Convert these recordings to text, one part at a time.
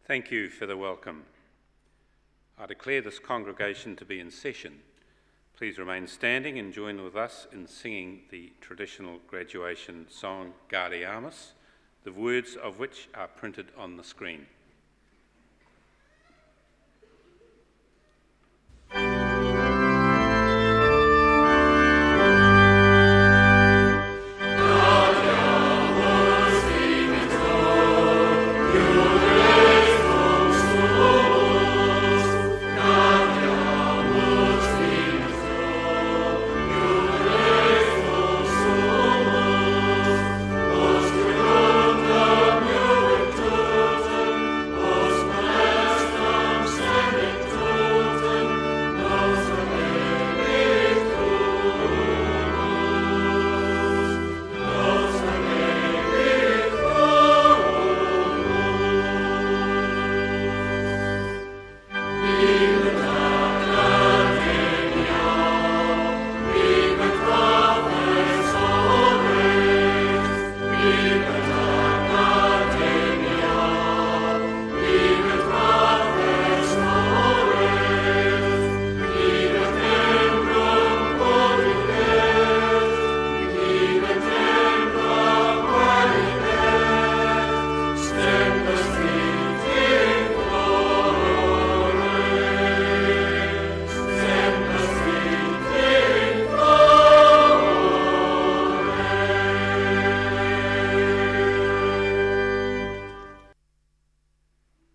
Thank you for the welcome. I declare this congregation to be in session. Please remain standing and join with us in singing the traditional graduation song, Gaude Amus, the words of which are printed on the screen.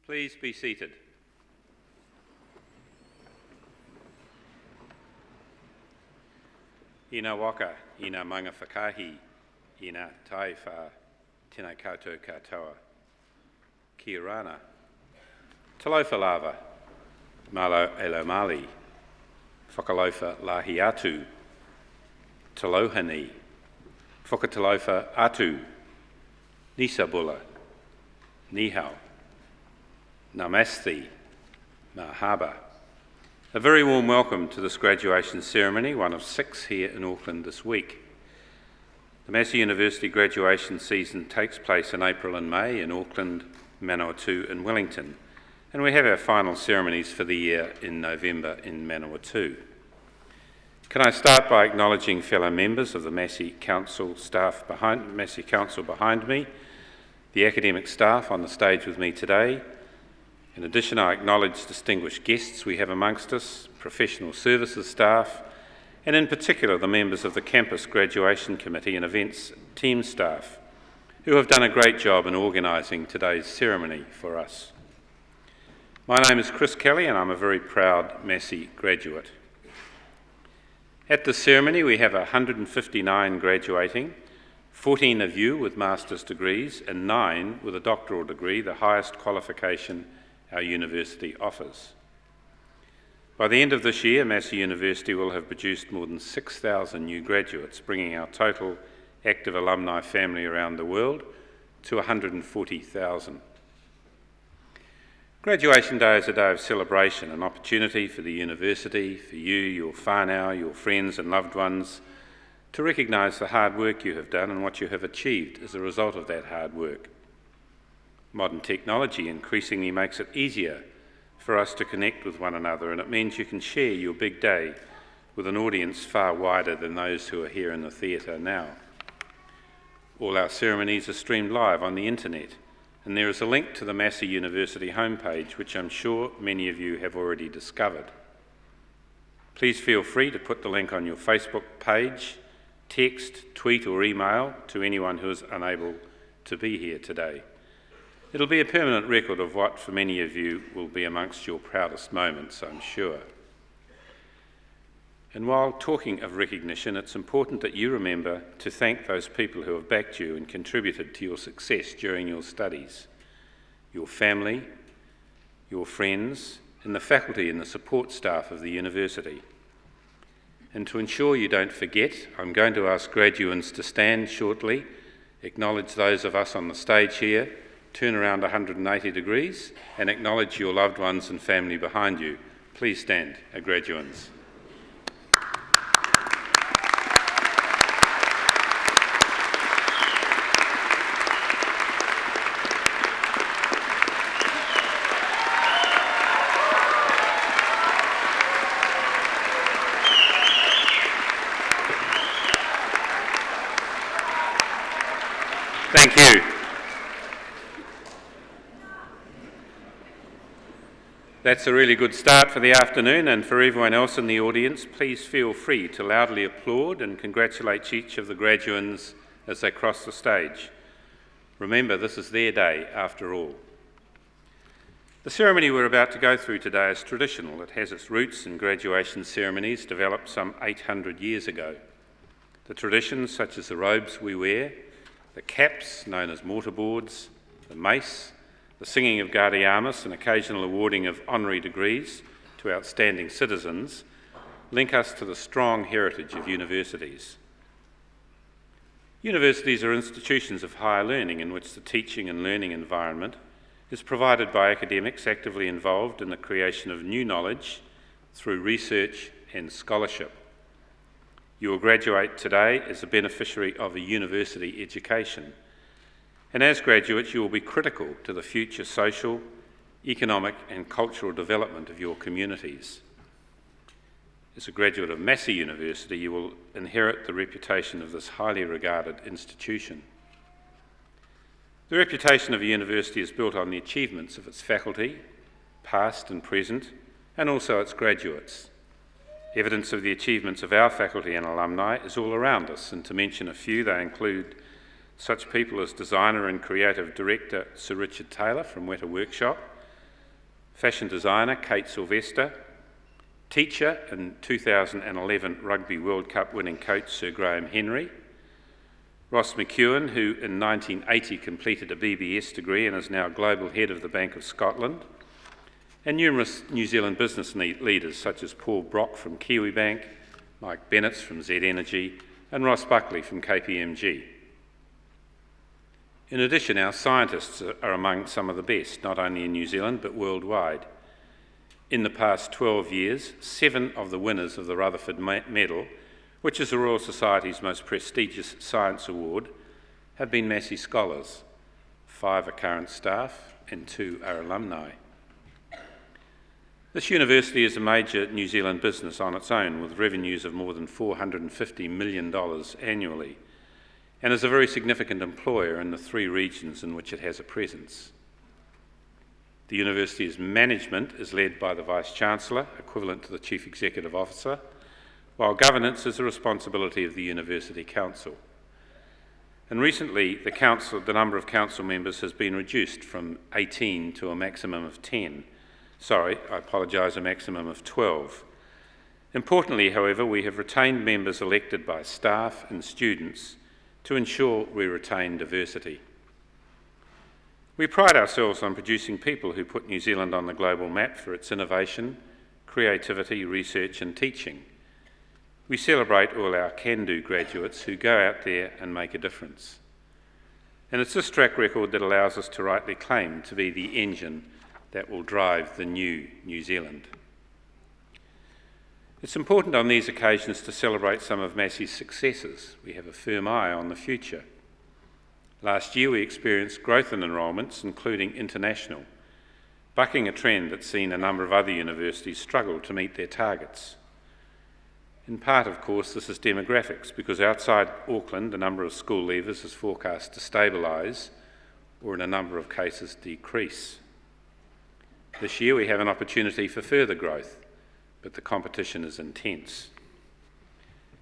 Please be seated. Ina waka, ina manga whakahi, ina tai wha, tēnā koutou katoa. Kia rana. Talofa lava, malo elo mali, whakalofa lahi atu, talohani, whakatalofa atu, nisa bula, nihau. Namaste, Mahaba. A very warm welcome to this graduation ceremony, one of 6 here in Auckland this week. The Massey University graduation season takes place in April and May in Auckland, Manawatu and Wellington, and we have our final ceremonies for the year in November in Manawatu. Can I start by acknowledging fellow members of the Massey Council behind me, the academic staff on the stage with me today. In addition, I acknowledge distinguished guests we have amongst us, professional services staff, and in particular the members of the Campus Graduation Committee and Events team staff, who have done a great job in organising today's ceremony for us. My name is Chris Kelly and I'm a very proud Massey graduate. At this ceremony we have 159 graduating, 14 of you with master's degrees and 9 with a doctoral degree, the highest qualification our university offers. By the end of this year, Massey University will have produced more than 6,000 new graduates, bringing our total active alumni family around the world to 140,000. Graduation Day is a day of celebration, an opportunity for the university, for you, your whānau, your friends and loved ones, to recognise the hard work you have done and what you have achieved as a result of that hard work. Modern technology increasingly makes it easier for us to connect with one another, and it means you can share your big day with an audience far wider than those who are here in the theatre now. All our ceremonies are streamed live on the internet, and there is a link to the Massey University homepage, which I'm sure many of you have already discovered. Please feel free to put the link on your Facebook page, text, tweet or email to anyone who is unable to be here today. It'll be a permanent record of what, for many of you, will be amongst your proudest moments, I'm sure. And while talking of recognition, it's important that you remember to thank those people who have backed you and contributed to your success during your studies, your family, your friends, and the faculty and the support staff of the university. And to ensure you don't forget, I'm going to ask graduands to stand shortly, acknowledge those of us on the stage here, turn around 180 degrees and acknowledge your loved ones and family behind you. Please stand, our graduands. Thank you. That's a really good start for the afternoon, and for everyone else in the audience, please feel free to loudly applaud and congratulate each of the graduands as they cross the stage. Remember, this is their day after all. The ceremony we're about to go through today is traditional. It has its roots in graduation ceremonies developed some 800 years ago. The traditions, such as the robes we wear, the caps, known as mortarboards, the mace, the singing of Gaudeamus and occasional awarding of honorary degrees to outstanding citizens, link us to the strong heritage of universities. Universities are institutions of higher learning in which the teaching and learning environment is provided by academics actively involved in the creation of new knowledge through research and scholarship. You will graduate today as a beneficiary of a university education, and as graduates you will be critical to the future social, economic and cultural development of your communities. As a graduate of Massey University, you will inherit the reputation of this highly regarded institution. The reputation of a university is built on the achievements of its faculty, past and present, and also its graduates. Evidence of the achievements of our faculty and alumni is all around us, and to mention a few, they include such people as designer and creative director Sir Richard Taylor from Weta Workshop, fashion designer Kate Sylvester, teacher and 2011 Rugby World Cup winning coach Sir Graham Henry, Ross McEwen, who in 1980 completed a BBS degree and is now global head of the Bank of Scotland, and numerous New Zealand business leaders such as Paul Brock from Kiwibank, Mike Bennett from Z Energy, and Ross Buckley from KPMG. In addition, our scientists are among some of the best, not only in New Zealand but worldwide. In the past 12 years, 7 of the winners of the Rutherford Medal, which is the Royal Society's most prestigious science award, have been Massey scholars. 5 are current staff and 2 are alumni. This university is a major New Zealand business on its own, with revenues of more than $450 million annually, and is a very significant employer in the 3 regions in which it has a presence. The university's management is led by the Vice-Chancellor, equivalent to the Chief Executive Officer, while governance is the responsibility of the University Council. And recently, the number of council members has been reduced from 18 to a maximum of 10. A maximum of 12. Importantly, however, we have retained members elected by staff and students to ensure we retain diversity. We pride ourselves on producing people who put New Zealand on the global map for its innovation, creativity, research and teaching. We celebrate all our can-do graduates who go out there and make a difference. And it's this track record that allows us to rightly claim to be the engine that will drive the new New Zealand. It's important on these occasions to celebrate some of Massey's successes. We have a firm eye on the future. Last year we experienced growth in enrolments, including international, bucking a trend that's seen a number of other universities struggle to meet their targets. In part, of course, this is demographics, because outside Auckland the number of school leavers is forecast to stabilise or in a number of cases decrease. This year we have an opportunity for further growth, but the competition is intense.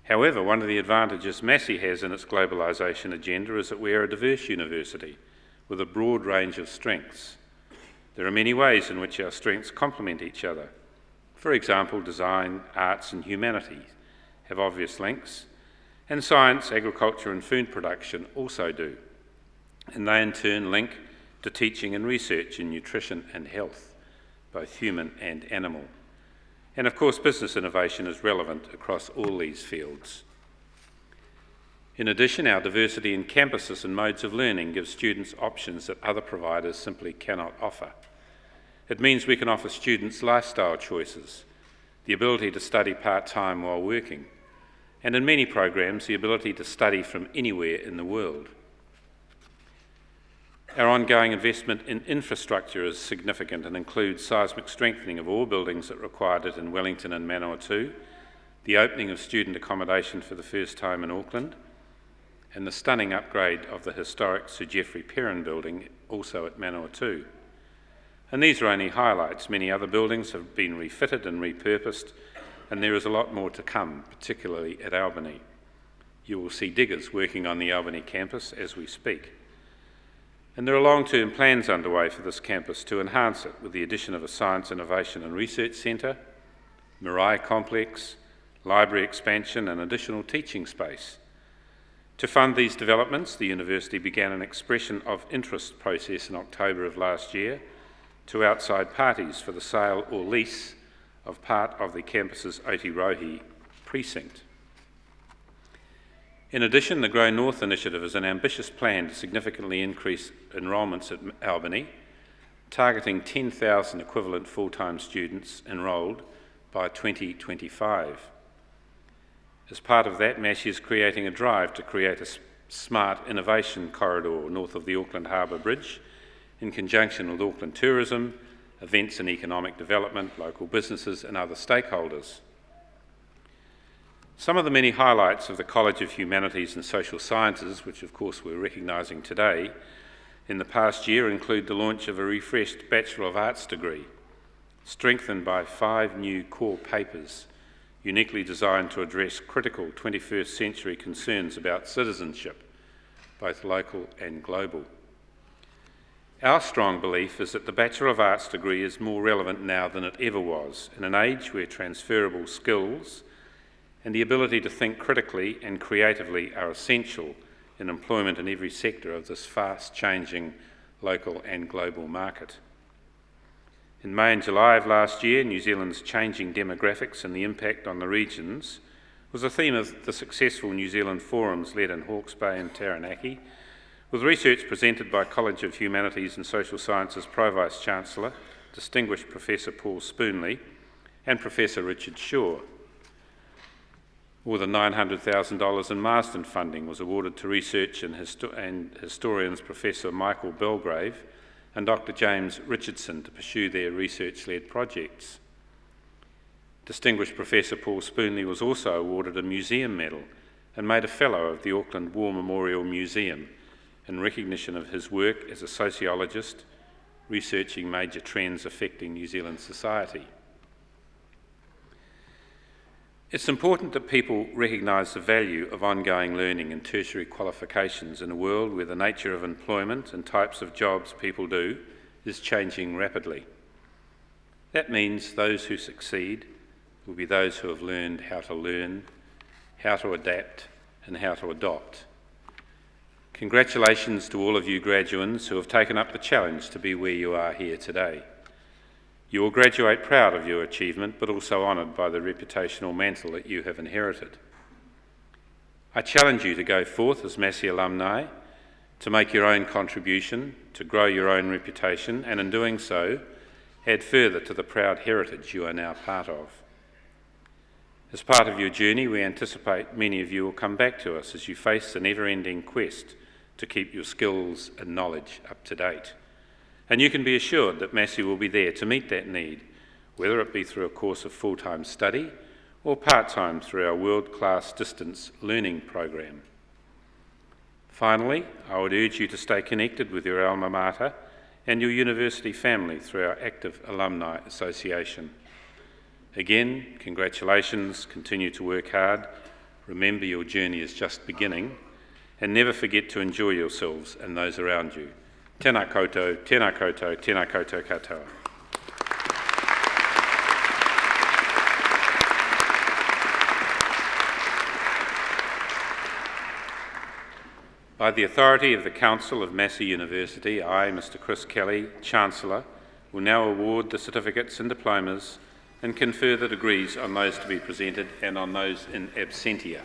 However, one of the advantages Massey has in its globalisation agenda is that we are a diverse university with a broad range of strengths. There are many ways in which our strengths complement each other. For example, design, arts and humanities have obvious links, and science, agriculture and food production also do, and they in turn link to teaching and research in nutrition and health, both human and animal. And of course, business innovation is relevant across all these fields. In addition, our diversity in campuses and modes of learning gives students options that other providers simply cannot offer. It means we can offer students lifestyle choices, the ability to study part-time while working, and in many programs, the ability to study from anywhere in the world. Our ongoing investment in infrastructure is significant and includes seismic strengthening of all buildings that required it in Wellington and Manawatu, the opening of student accommodation for the first time in Auckland, and the stunning upgrade of the historic Sir Geoffrey Perrin building, also at Manawatu. And these are only highlights. Many other buildings have been refitted and repurposed, and there is a lot more to come, particularly at Albany. You will see diggers working on the Albany campus as we speak. And there are long-term plans underway for this campus to enhance it with the addition of a Science, Innovation and Research Centre, Marae Complex, library expansion and additional teaching space. To fund these developments, the university began an expression of interest process in October of last year to outside parties for the sale or lease of part of the campus's Aotearoa precinct. In addition, the Grow North initiative is an ambitious plan to significantly increase enrolments at Albany, targeting 10,000 equivalent full-time students enrolled by 2025. As part of that, Massey is creating a drive to create a smart innovation corridor north of the Auckland Harbour Bridge in conjunction with Auckland Tourism, events and economic development, local businesses and other stakeholders. Some of the many highlights of the College of Humanities and Social Sciences, which of course we're recognising today, in the past year include the launch of a refreshed Bachelor of Arts degree, strengthened by 5 new core papers, uniquely designed to address critical 21st century concerns about citizenship, both local and global. Our strong belief is that the Bachelor of Arts degree is more relevant now than it ever was, in an age where transferable skills and the ability to think critically and creatively are essential in employment in every sector of this fast-changing local and global market. In May and July of last year, New Zealand's changing demographics and the impact on the regions was a theme of the successful New Zealand forums led in Hawke's Bay and Taranaki, with research presented by College of Humanities and Social Sciences Pro Vice-Chancellor, Distinguished Professor Paul Spoonley, and Professor Richard Shaw. More than $900,000 in Marsden funding was awarded to research and historians Professor Michael Belgrave and Dr. James Richardson to pursue their research-led projects. Distinguished Professor Paul Spoonley was also awarded a museum medal and made a Fellow of the Auckland War Memorial Museum in recognition of his work as a sociologist researching major trends affecting New Zealand society. It's important that people recognise the value of ongoing learning and tertiary qualifications in a world where the nature of employment and types of jobs people do is changing rapidly. That means those who succeed will be those who have learned, how to adapt, and how to adopt. Congratulations to all of you graduands who have taken up the challenge to be where you are here today. You will graduate proud of your achievement, but also honoured by the reputational mantle that you have inherited. I challenge you to go forth as Massey alumni, to make your own contribution, to grow your own reputation, and in doing so, add further to the proud heritage you are now part of. As part of your journey, we anticipate many of you will come back to us as you face the never-ending quest to keep your skills and knowledge up to date. And you can be assured that Massey will be there to meet that need, whether it be through a course of full-time study or part-time through our world-class distance learning program. Finally, I would urge you to stay connected with your alma mater and your university family through our active alumni association. Again, congratulations, continue to work hard, remember your journey is just beginning, and never forget to enjoy yourselves and those around you. Tēnā koutou, tēnā koutou, tēnā koutou katoa. By the authority of the Council of Massey University, I, Mr. Chris Kelly, Chancellor, will now award the certificates and diplomas and confer the degrees on those to be presented and on those in absentia.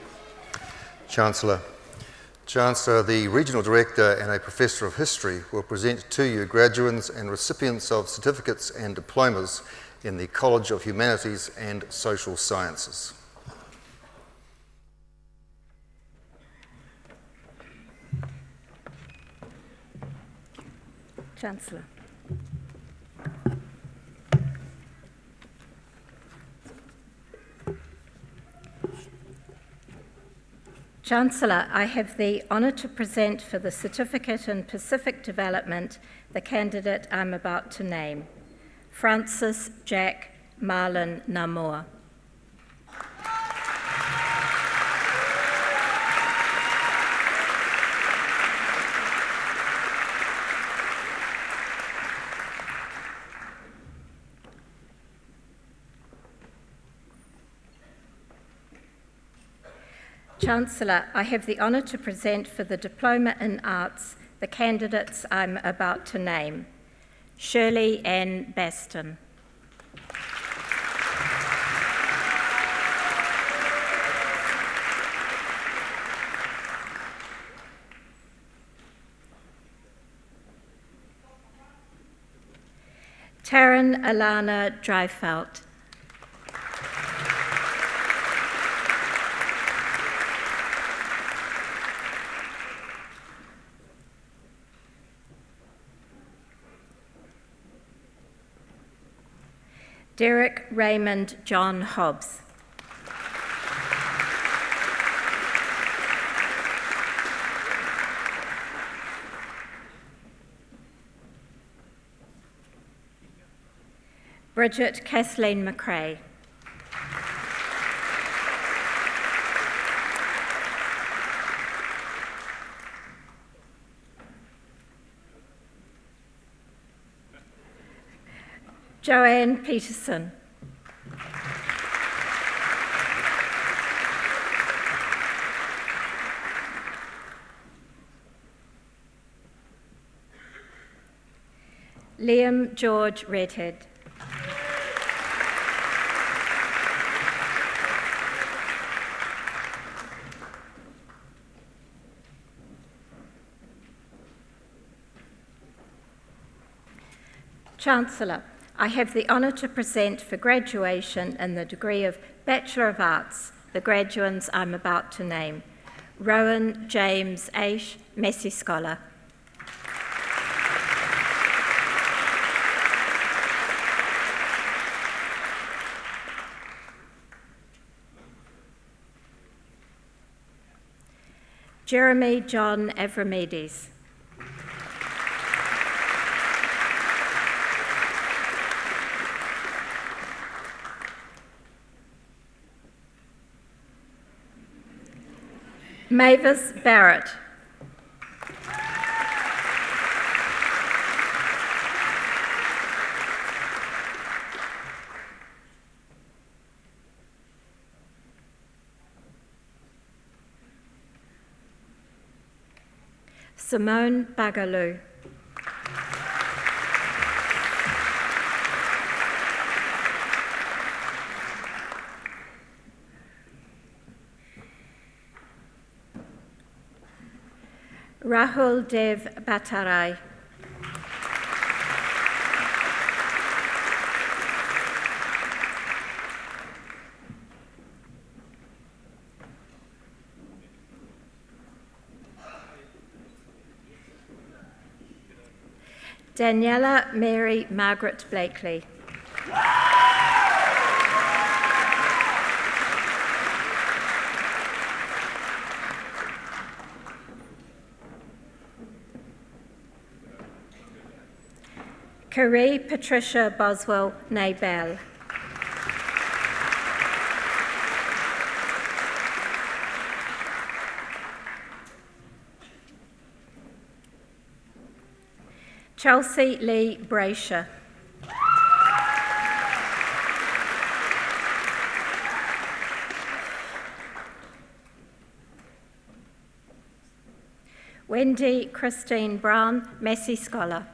Chancellor, the Regional Director and a Professor of History will present to you graduates and recipients of certificates and diplomas in the College of Humanities and Social Sciences. Chancellor. Chancellor, I have the honour to present for the Certificate in Pacific Development the candidate I'm about to name, Francis Jack Marlin Namor. Chancellor, I have the honour to present for the Diploma in Arts the candidates I'm about to name, Shirley Ann Baston. Taryn Alana Dreifelt. Derek Raymond John Hobbs. Bridget Kathleen McRae. Joanne Peterson. Liam George Redhead. Chancellor, I have the honour to present for graduation in the degree of Bachelor of Arts the graduands I'm about to name, Rowan James Aish, Massey Scholar. Jeremy John Avramedes. Mavis Barrett. Simone Bagaloo. Rahul Dev Bhattarai. Daniela Mary Margaret Blakely. Carrie Patricia Boswell Naybell. Chelsea Lee Brasher. Wendy Christine Brown, Massey Scholar.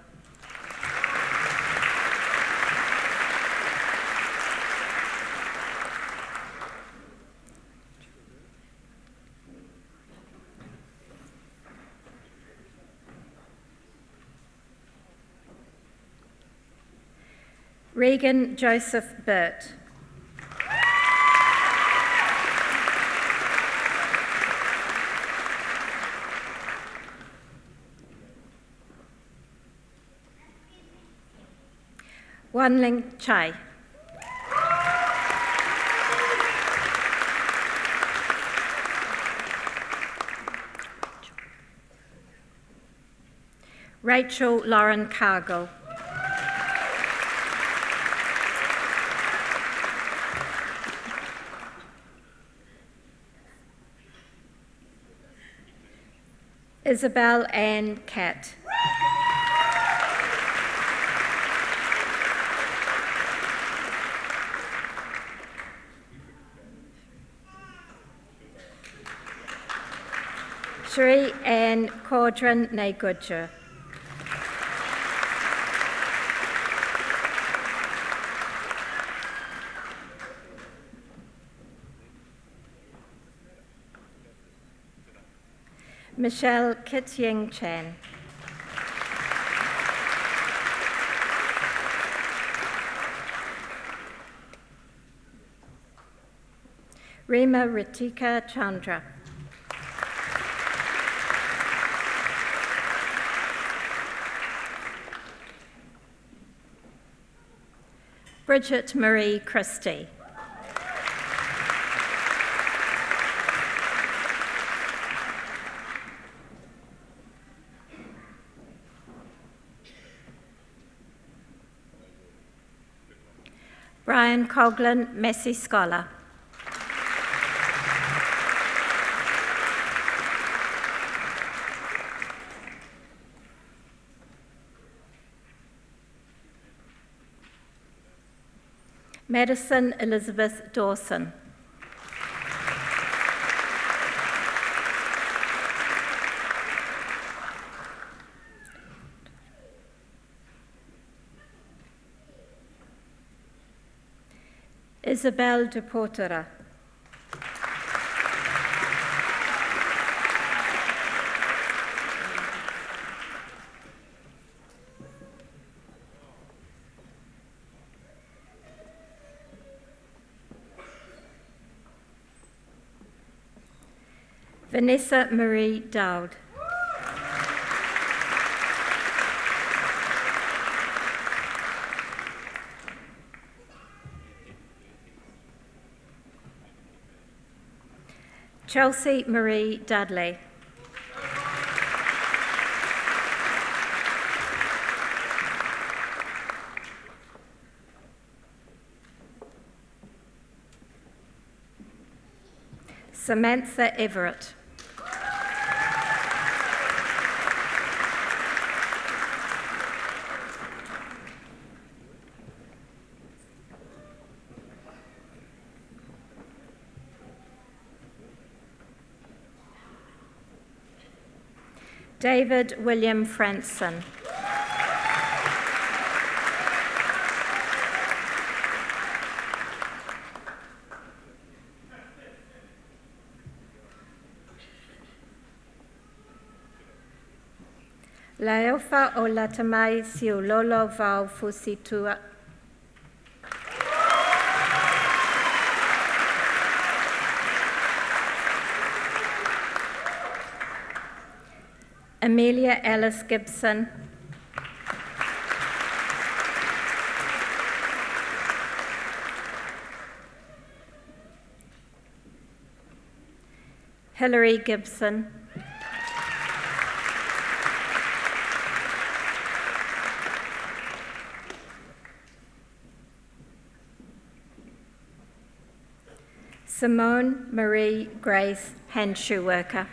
Regan Joseph Burt. Wanling Chai. Rachel Lauren Cargill. Isabel Ann Catt. Sheree Ann Caudron Negudja. Michelle Kit Ying Chan. Rima Ritika Chandra. Bridget Marie Christie. Brian Coughlin, Massey Scholar. Madison Elizabeth Dawson. Isabel de Portera. Vanessa Marie Dowd. Chelsea Marie Dudley. Samantha Everett. David William Franson. Laofa o Latamai Siulolo Vau Fusitua. Amelia Alice Gibson. Hilary Gibson. Simone Marie Grace Handshoe Worker.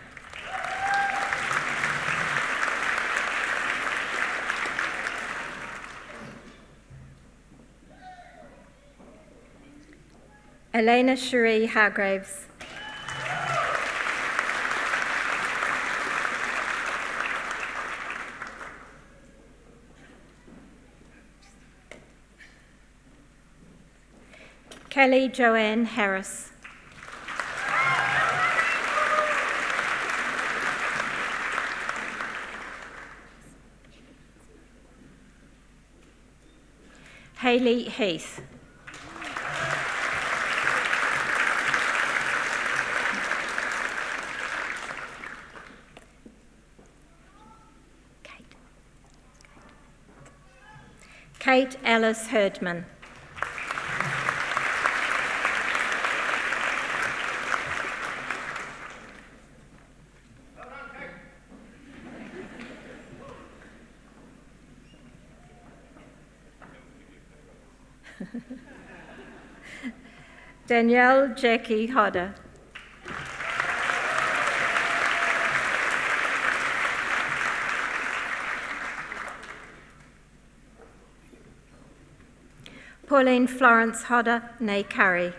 Elena Cherie Hargraves. Kelly Joanne Harris. Hayley Heath. Kate Alice Herdman. Danielle Jackie Hodder. Pauline Florence Hodder, née Curry.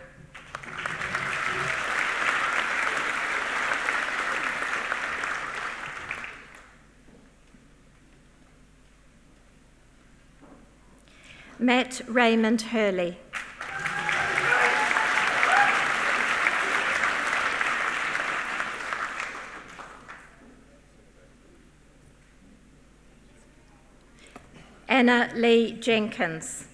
Matt Raymond Hurley. Anna Lee Jenkins.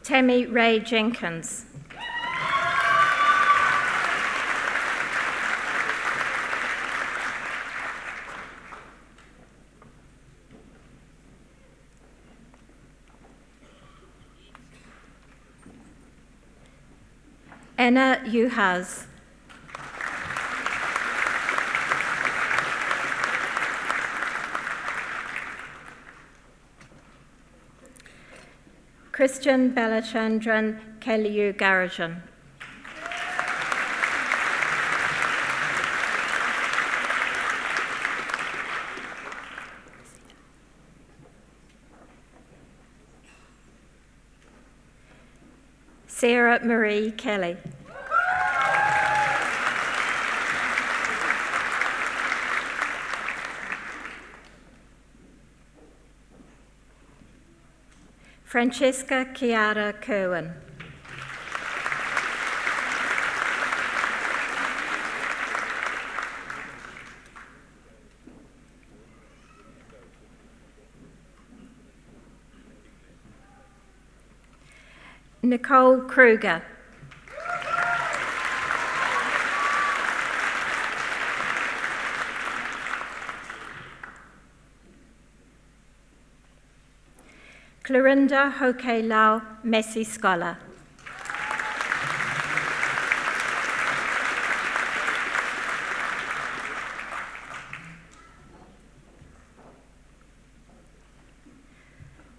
Tammy Ray Jenkins. Anna Uhas. Christian Balachandran Kaliu Garajan. Sarah Marie Kelly. Francesca Chiara Kerwin. Nicole Kruger. Clorinda Hoke-Lau, Massey Scholar.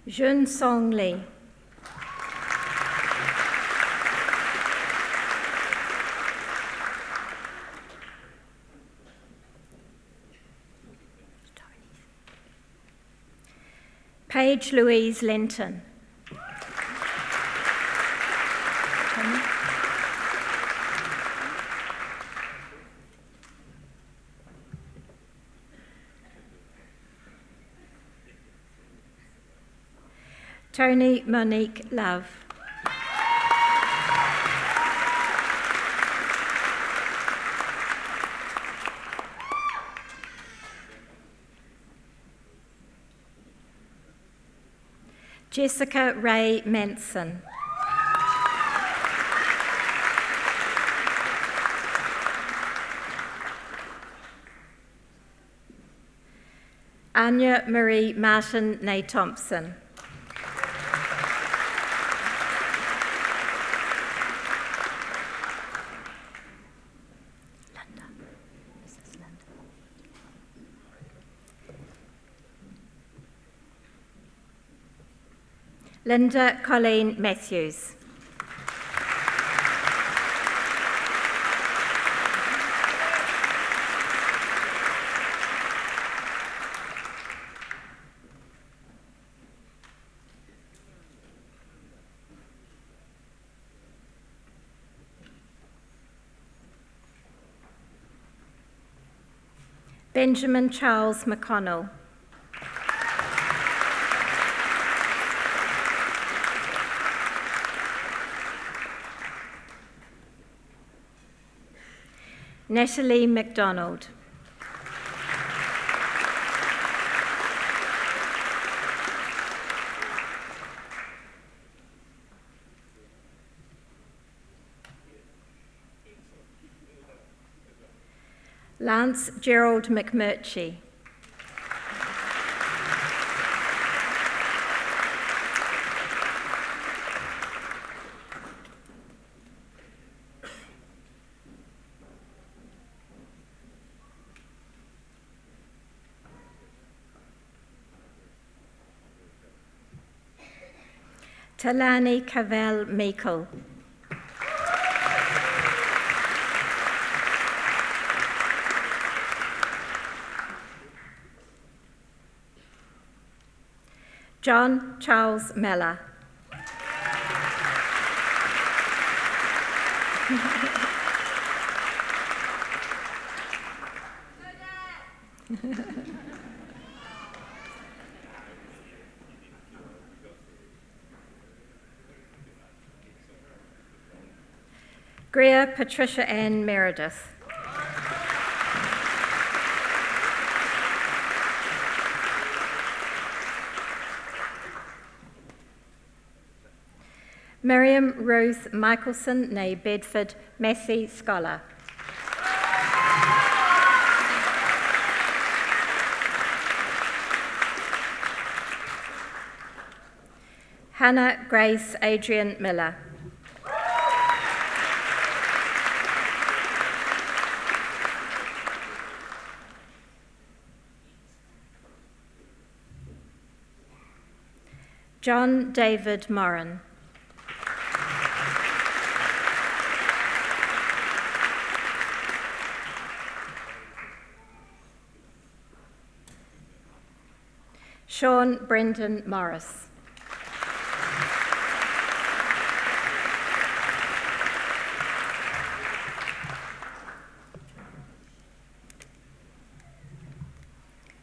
Jun Song Lee. Paige Louise Linton. Tony Monique Love. Jessica Ray Manson. Anya Marie Martin née Thompson. Linda Colleen Matthews. Benjamin Charles McConnell. Natalie MacDonald. Lance Gerald McMurtry. Talani Cavell Meikle. John Charles Meller. Greer Patricia Ann Meredith. Miriam Ruth Michelson, née Bedford, Massey Scholar. Hannah Grace Adrian Miller. John David Moran. Sean Brendan Morris.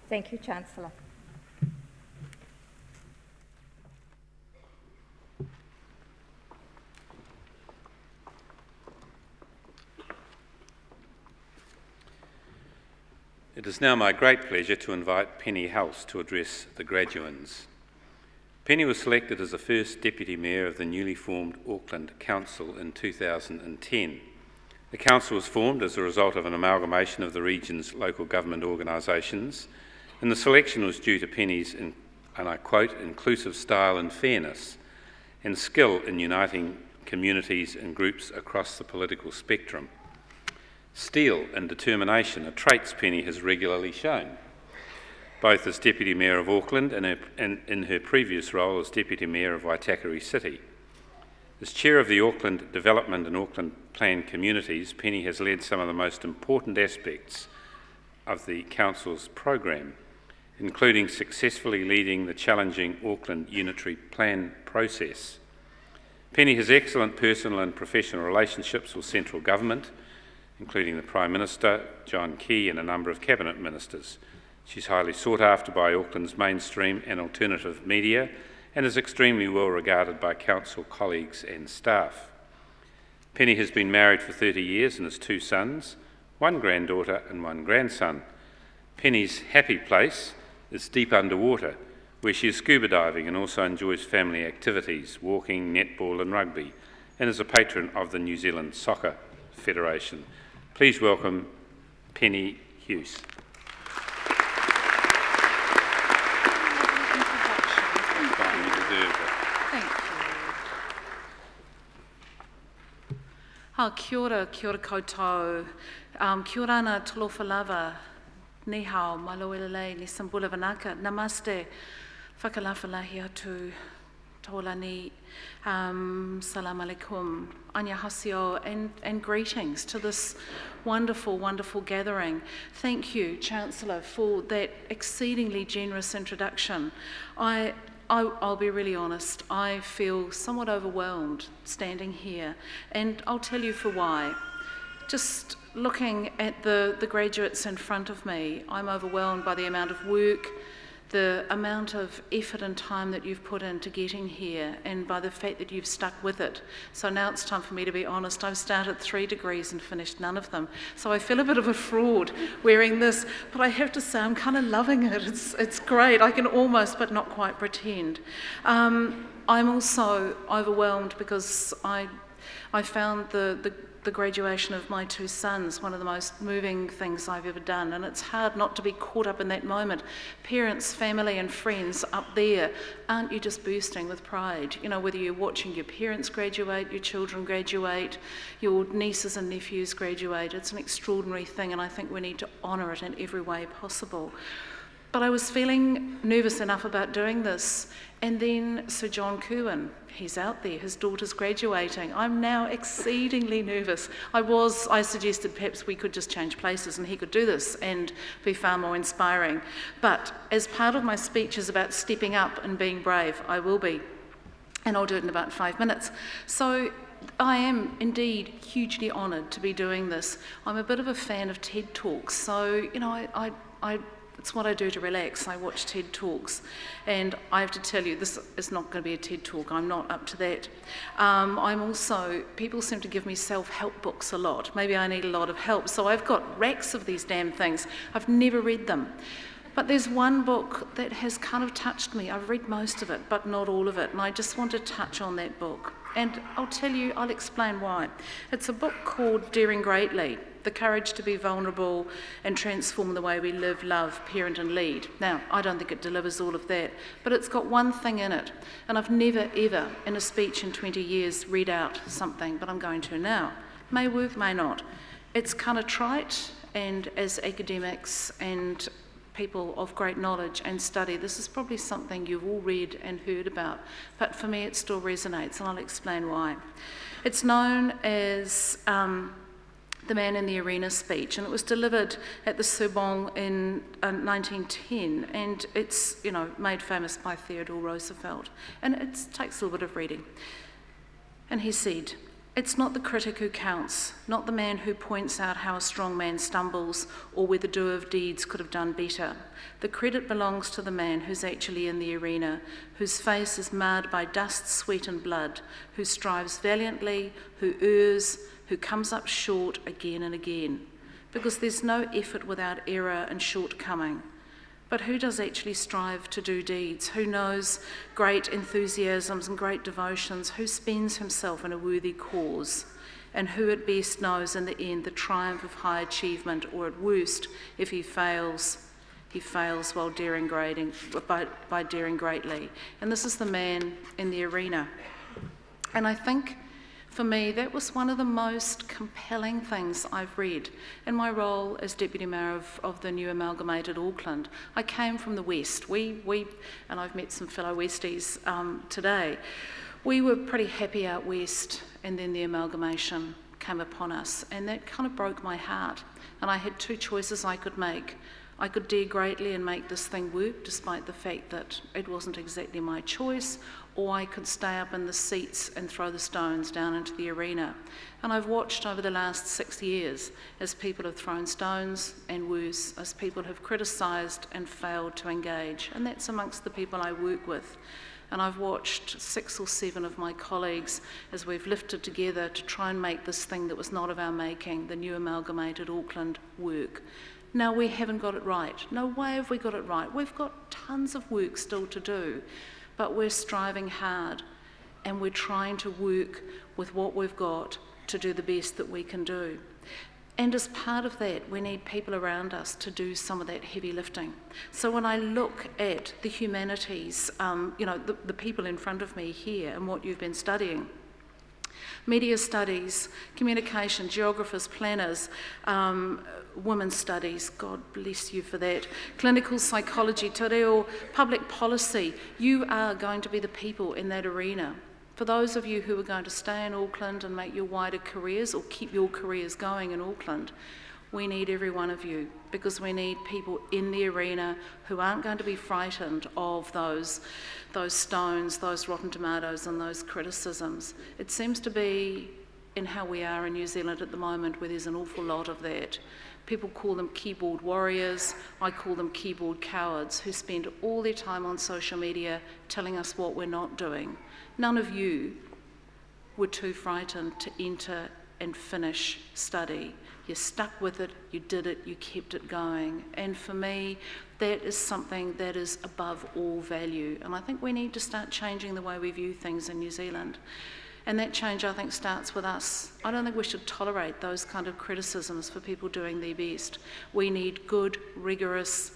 Thank you, Chancellor. It is now my great pleasure to invite Penny House to address the graduands. Penny was selected as the first Deputy Mayor of the newly formed Auckland Council in 2010. The council was formed as a result of an amalgamation of the region's local government organisations, and the selection was due to Penny's, and I quote, inclusive style and fairness, and skill in uniting communities and groups across the political spectrum. Steel and determination are traits Penny has regularly shown, both as Deputy Mayor of Auckland and in her previous role as Deputy Mayor of Waitakere City. As Chair of the Auckland Development and Auckland Plan Communities, Penny has led some of the most important aspects of the Council's program, including successfully leading the challenging Auckland Unitary Plan process. Penny has excellent personal and professional relationships with central government, including the Prime Minister, John Key, and a number of Cabinet Ministers. She's highly sought after by Auckland's mainstream and alternative media and is extremely well regarded by council colleagues and staff. Penny has been married for 30 years and has 2 sons, 1 granddaughter and 1 grandson. Penny's happy place is deep underwater, where she is scuba diving and also enjoys family activities, walking, netball and rugby, and is a patron of the New Zealand Soccer Federation. Please welcome Penny Hughes. Thank you. Kia ora koutou. Kia ora na tolofalava. Ni hao, maloelele, ni sambula vanaka. Namaste. Whakalawhalahi atu. Tolani. Salam alaikum. Annyeonghaseyo and greetings to this wonderful, wonderful gathering. Thank you, Chancellor, for that exceedingly generous introduction. I'll be really honest, I feel somewhat overwhelmed standing here, and I'll tell you for why. Just looking at the graduates in front of me, I'm overwhelmed by the amount of work, the amount of effort and time that you've put into getting here, and by the fact that you've stuck with it. So now it's time for me to be honest. I've started 3 degrees and finished none of them. So I feel a bit of a fraud wearing this, but I have to say I'm kind of loving it. It's great. I can almost, but not quite, pretend. I'm also overwhelmed because I found the graduation of my 2 sons one of the most moving things I've ever done, and it's hard not to be caught up in that moment. Parents, family and friends up there, aren't you just bursting with pride? You know, whether you're watching your parents graduate, your children graduate, your nieces and nephews graduate, it's an extraordinary thing, and I think we need to honour it in every way possible. But I was feeling nervous enough about doing this. And then Sir John Kirwan, he's out there, his daughter's graduating. I'm now exceedingly nervous. I suggested perhaps we could just change places and he could do this and be far more inspiring. But as part of my speech is about stepping up and being brave, I will be. And I'll do it in about 5 minutes. So I am indeed hugely honoured to be doing this. I'm a bit of a fan of TED Talks, so it's what I do to relax. I watch TED Talks, and I have to tell you, this is not going to be a TED Talk. I'm not up to that. People seem to give me self-help books a lot. Maybe I need a lot of help, so I've got racks of these damn things. I've never read them. But there's one book that has kind of touched me. I've read most of it, but not all of it, and I just want to touch on that book. And I'll explain why. It's a book called Daring Greatly, The Courage to be Vulnerable and Transform the Way We Live, Love, Parent and Lead. Now, I don't think it delivers all of that, but it's got one thing in it, and I've never, ever, in a speech in 20 years, read out something, but I'm going to now. May work, may not. It's kind of trite, and as academics and people of great knowledge and study, this is probably something you've all read and heard about, but for me it still resonates, and I'll explain why. It's known as the Man in the Arena speech, and it was delivered at the Sorbonne in 1910, and it's made famous by Theodore Roosevelt, and it takes a little bit of reading. And he said, "It's not the critic who counts, not the man who points out how a strong man stumbles or where the doer of deeds could have done better. The credit belongs to the man who's actually in the arena, whose face is marred by dust, sweat and blood, who strives valiantly, who errs, who comes up short again and again. Because there's no effort without error and shortcoming. But who does actually strive to do deeds? Who knows great enthusiasms and great devotions? Who spends himself in a worthy cause? And who at best knows in the end the triumph of high achievement, or at worst, if he fails while by daring greatly." And this is the man in the arena. And I think, for me, that was one of the most compelling things I've read in my role as Deputy Mayor of the new amalgamated Auckland. I came from the West. We and I've met some fellow Westies today, we were pretty happy out West, and then the amalgamation came upon us, and that kind of broke my heart. And I had two choices I could make. I could dare greatly and make this thing work, despite the fact that it wasn't exactly my choice, or I could stay up in the seats and throw the stones down into the arena. And I've watched over the last 6 years as people have thrown stones, and worse, as people have criticised and failed to engage. And that's amongst the people I work with. And I've watched 6 or 7 of my colleagues as we've lifted together to try and make this thing that was not of our making, the new amalgamated Auckland, work. Now, we haven't got it right. No way have we got it right. We've got tons of work still to do, but we're striving hard, and we're trying to work with what we've got to do the best that we can do. And as part of that, we need people around us to do some of that heavy lifting. So when I look at the humanities, the people in front of me here and what you've been studying, media studies, communication, geographers, planners, women's studies, God bless you for that, clinical psychology, te reo, public policy, you are going to be the people in that arena. For those of you who are going to stay in Auckland and make your wider careers or keep your careers going in Auckland, we need every one of you, because we need people in the arena who aren't going to be frightened of those stones, those rotten tomatoes and those criticisms. It seems to be in how we are in New Zealand at the moment, where there's an awful lot of that. People call them keyboard warriors. I call them keyboard cowards, who spend all their time on social media telling us what we're not doing. None of you were too frightened to enter and finish study. You stuck with it, you did it, you kept it going. And for me, that is something that is above all value. And I think we need to start changing the way we view things in New Zealand. And that change, I think, starts with us. I don't think we should tolerate those kind of criticisms for people doing their best. We need good, rigorous,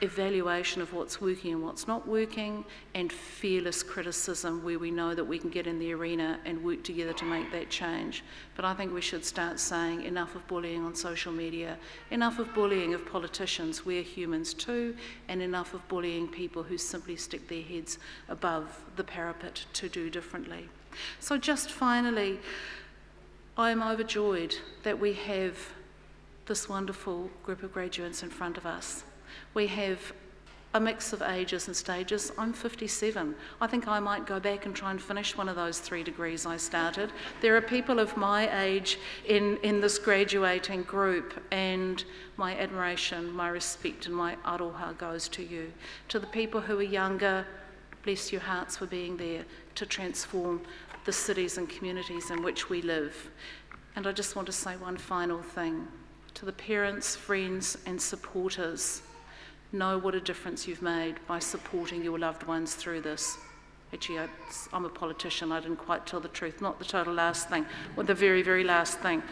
evaluation of what's working and what's not working, and fearless criticism where we know that we can get in the arena and work together to make that change. But I think we should start saying enough of bullying on social media, enough of bullying of politicians, we're humans too, and enough of bullying people who simply stick their heads above the parapet to do differently. So just finally, I am overjoyed that we have this wonderful group of graduates in front of us. We have a mix of ages and stages. I'm 57. I think I might go back and try and finish one of those 3 degrees I started. There are people of my age in this graduating group, and my admiration, my respect and my aroha goes to you. To the people who are younger, bless your hearts for being there to transform the cities and communities in which we live. And I just want to say one final thing. To the parents, friends and supporters, know what a difference you've made by supporting your loved ones through this. Actually, I'm a politician, I didn't quite tell the truth, not the total last thing, or the very, very last thing.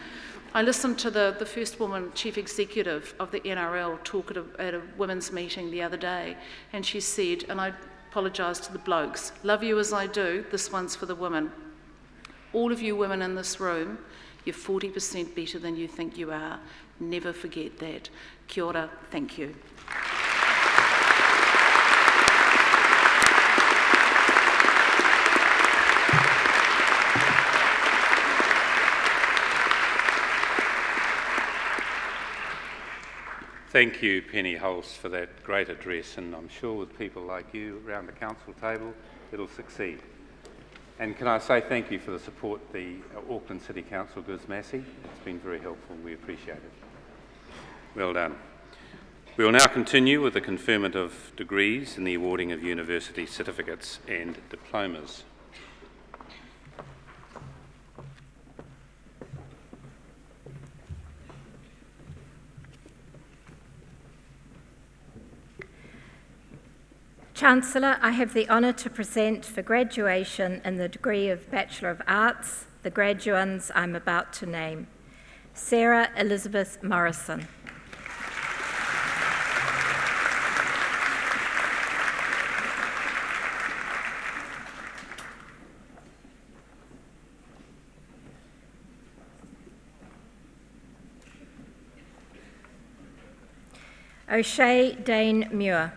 I listened to the first woman chief executive of the NRL talk at a women's meeting the other day, and she said, and I apologise to the blokes, love you as I do, this one's for the women. All of you women in this room, you're 40% better than you think you are. Never forget that. Kia ora, thank you. Thank you, Penny Hulse, for that great address, and I'm sure with people like you around the council table, it'll succeed. And can I say thank you for the support the Auckland City Council gives Massey. It's been very helpful, we appreciate it. Well done. We will now continue with the conferment of degrees and the awarding of university certificates and diplomas. Chancellor, I have the honour to present for graduation in the degree of Bachelor of Arts the graduands I'm about to name. Sarah Elizabeth Morrison. O'Shea Dane Muir.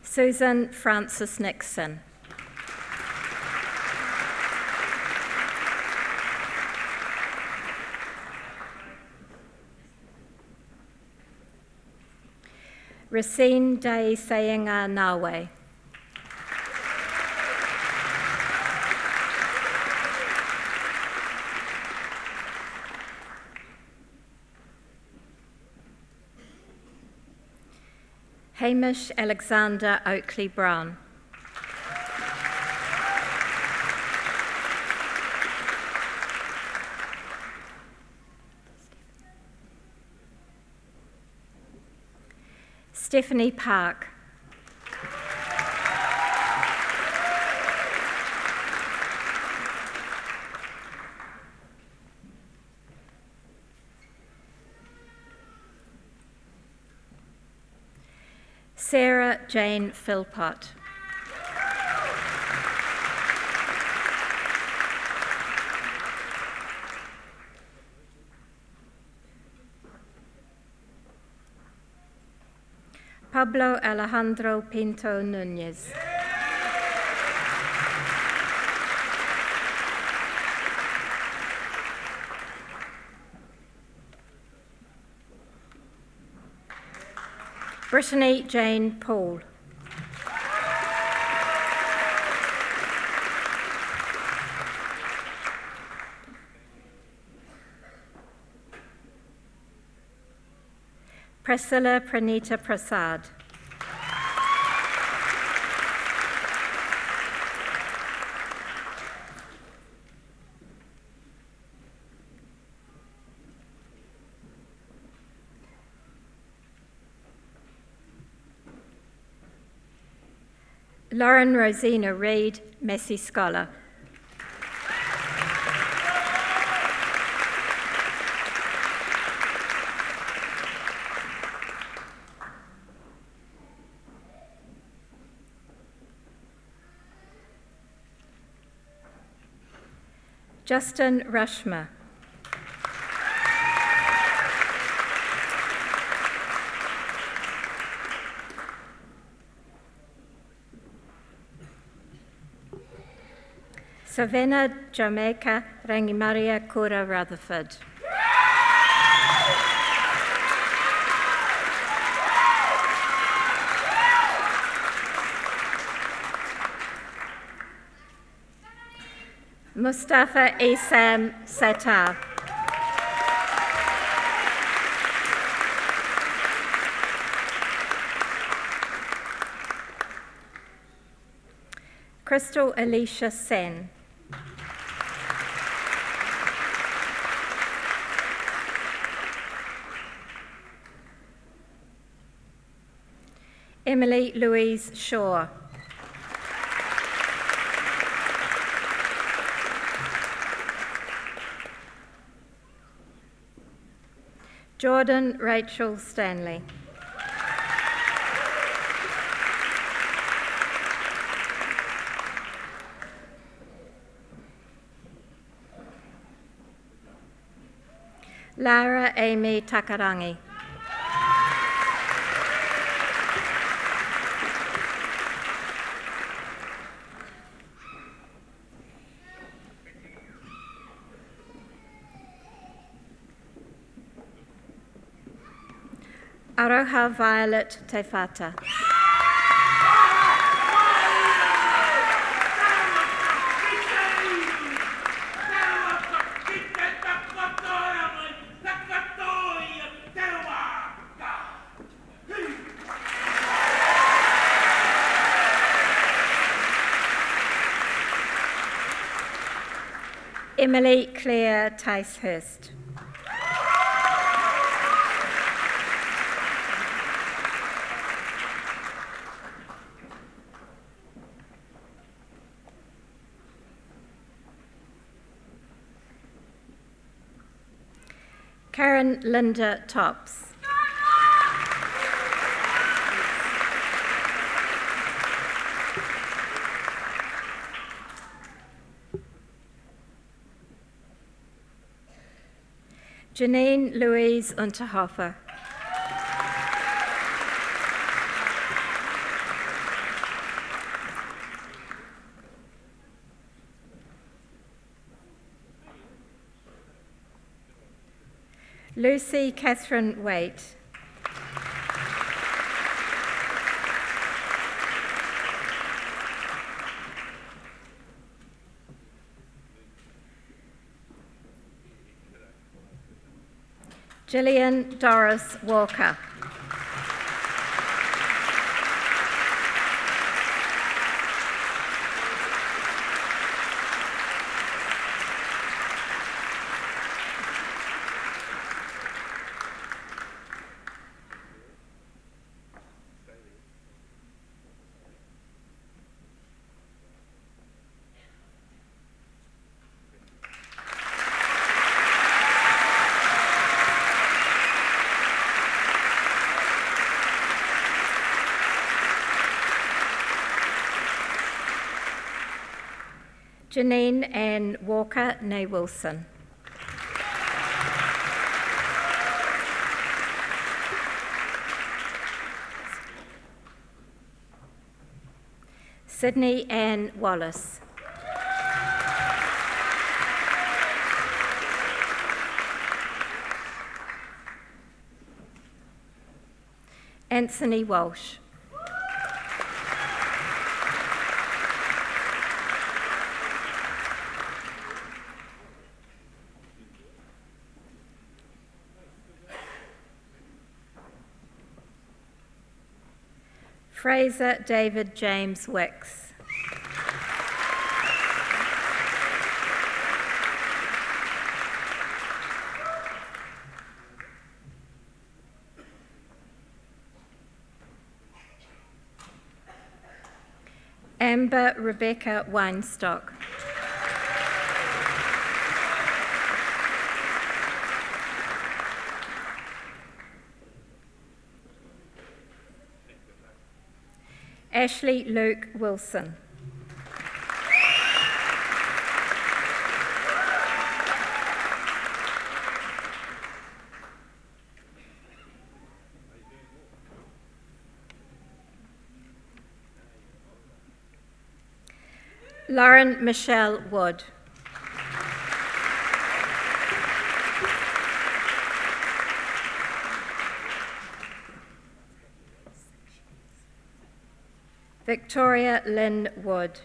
Susan Francis Nixon. Racine Day Sayenga Nawe. Hamish Alexander Oakley Brown. Stephanie Park. Sarah Jane Philpott. Pablo Alejandro Pinto Núñez. Brittany Jane Paul. Priscilla Pranita Prasad. Lauren Rosina Reid, Massey Scholar. Justin Rushmer. Savannah Jamaica Rangimaria Kura Rutherford. Mustafa Isam Sattar. Crystal Alicia Sen. Emily Louise Shaw. Jordan Rachel Stanley. Lara Amy Takarangi. Aroha Violet Tefata. Emily Claire Ticehurst. Karen Linda Tops. Janine Louise Unterhofer. Lucy Catherine Waite. Gillian Doris Walker. Janine Ann Walker Nay Wilson. Sydney Ann Wallace. Anthony Walsh. Fraser David James Wicks. Amber Rebecca Weinstock. Ashley Luke Wilson. Lauren Michelle Wood. Victoria Lynn Wood.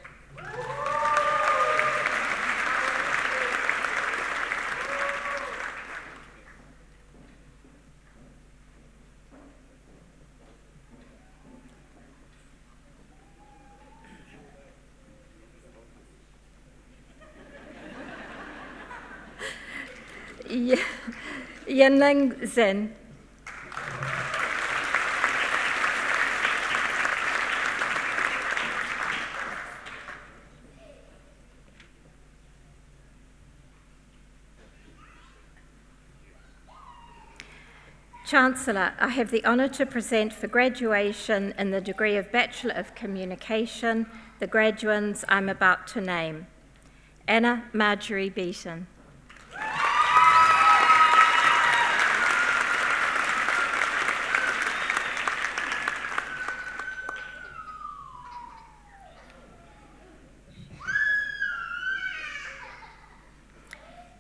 Yanling Zen. Chancellor, I have the honour to present for graduation in the degree of Bachelor of Communication the graduands I'm about to name. Anna Marjorie Beaton.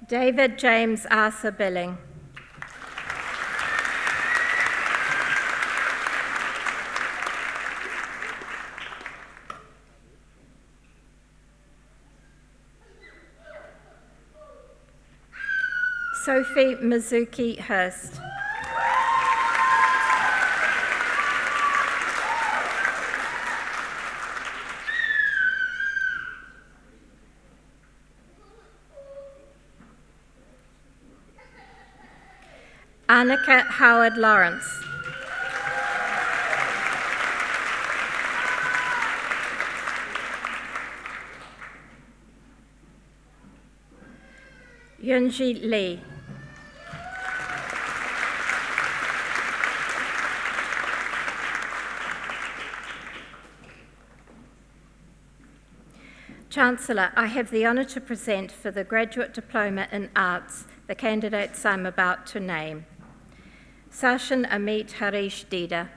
David James Arthur Billing. Sophie Mizuki Hurst. Annika Howard Lawrence. Yunji Lee. Chancellor, I have the honour to present for the Graduate Diploma in Arts the candidates I'm about to name. Sachin Amit Harish Dida.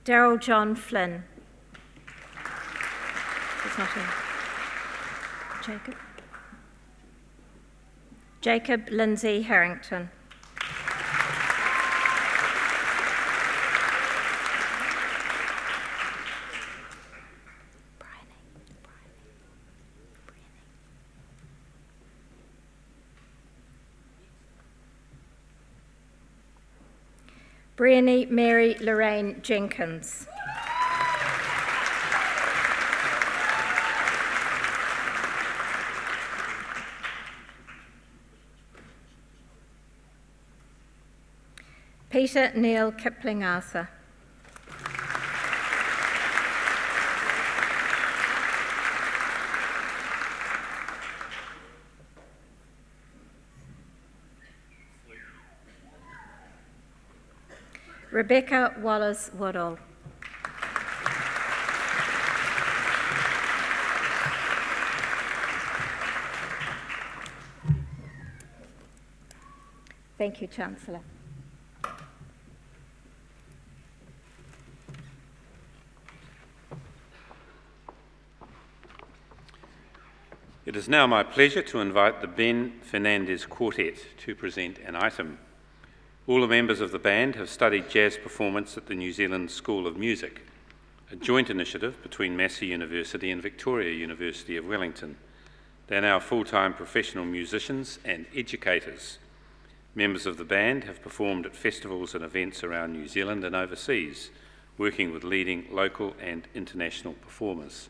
Daryl John Flynn. He's not in. Jacob. Jacob Lindsay Harrington. Briannie Mary Lorraine Jenkins. Peter Neil Kipling Arthur. Rebecca Wallace Woodall. Thank you, Chancellor. It is now my pleasure to invite the Ben Fernandez Quartet to present an item. All the members of the band have studied jazz performance at the New Zealand School of Music, a joint initiative between Massey University and Victoria University of Wellington. They are now full-time professional musicians and educators. Members of the band have performed at festivals and events around New Zealand and overseas, working with leading local and international performers.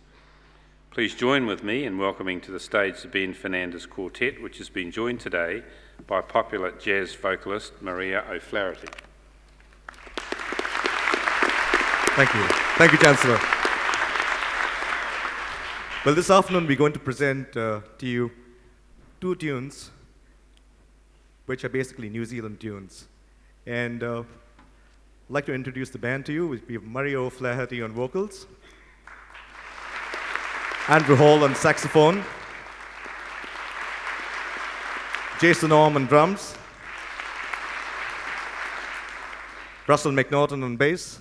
Please join with me in welcoming to the stage the Ben Fernandez Quartet, which has been joined today by popular jazz vocalist Maria O'Flaherty. Thank you. Thank you, Chancellor. Well, this afternoon we're going to present to you two tunes, which are basically New Zealand tunes. And I'd like to introduce the band to you. We have Maria O'Flaherty on vocals, Andrew Hall on saxophone, Jason Orm on drums, Russell McNaughton on bass,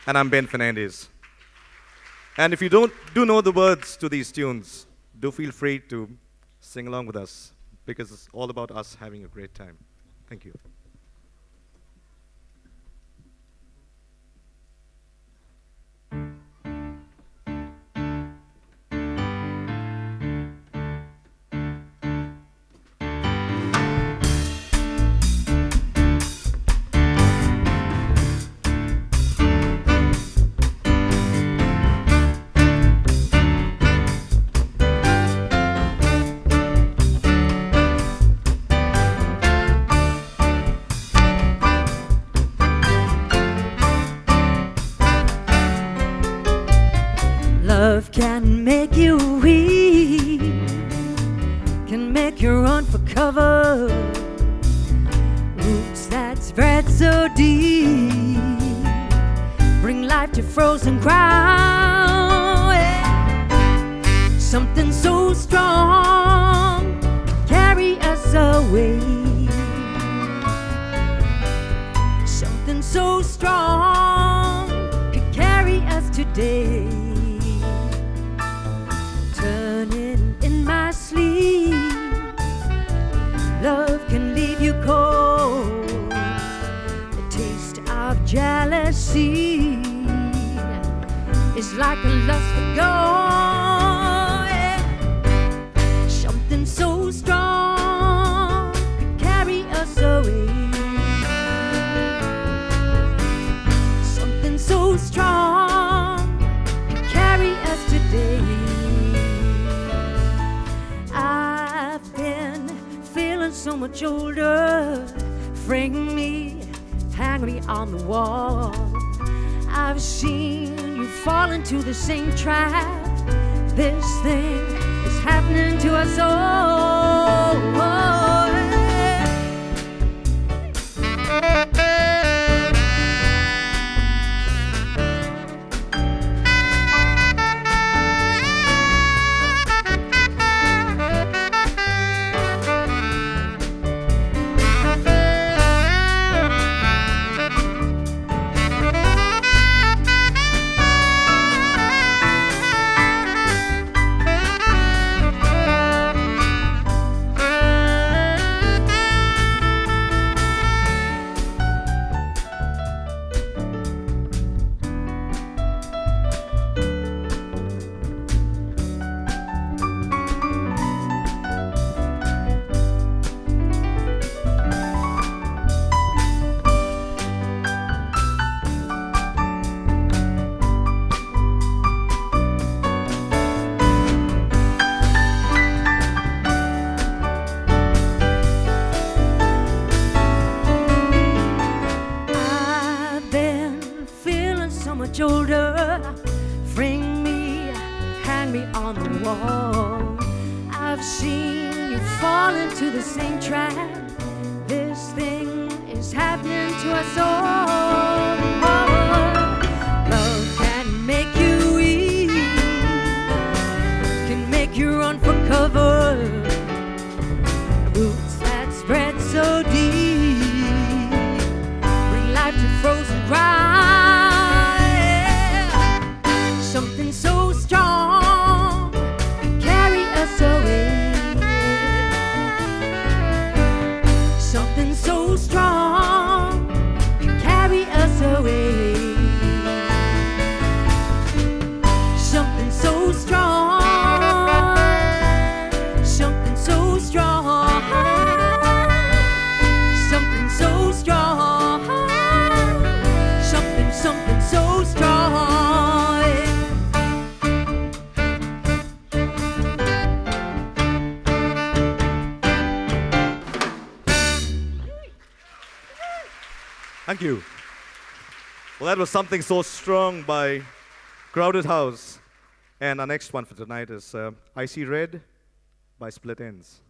and I'm Ben Fernandez. And if you do know the words to these tunes, do feel free to sing along with us, because it's all about us having a great time. Thank you. Love can make you weak, can make you run for cover. Roots that spread so deep, bring life to frozen ground. Yeah. Something so strong, carry us away. Something so strong, could carry us today. Turning in my sleep, love can leave you cold. The taste of jealousy is like a lust for gold. Yeah. Something so strong could carry us away. Something so strong could carry us today. So much older, frame me, hang me on the wall. I've seen you fall into the same trap. This thing is happening to us all. Older, frame me, hang me on the wall. I've seen you fall into the same trap. This thing is happening to us all. Love can make you weak, can make you run for cover. Roots that spread so deep, bring life to frozen ground. Something so strong can carry us away. Something so strong can carry Thank you. Well, that was Something So Strong by Crowded House. And our next one for tonight is I See Red by Split Ends.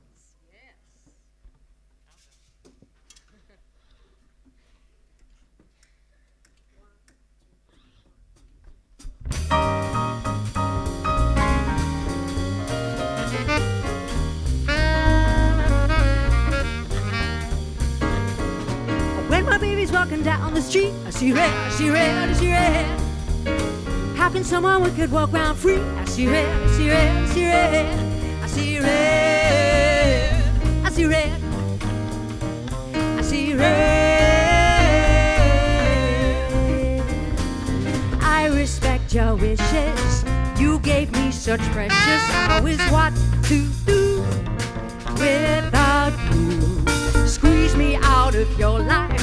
When my baby's walking down the street, I see red, I see red, I see red. How can someone wicked walk around free? I see red, I see red, I see red. I see red, I see red, I see red. I respect your wishes. You gave me such precious. How is what to do without you? Squeeze me out of your life,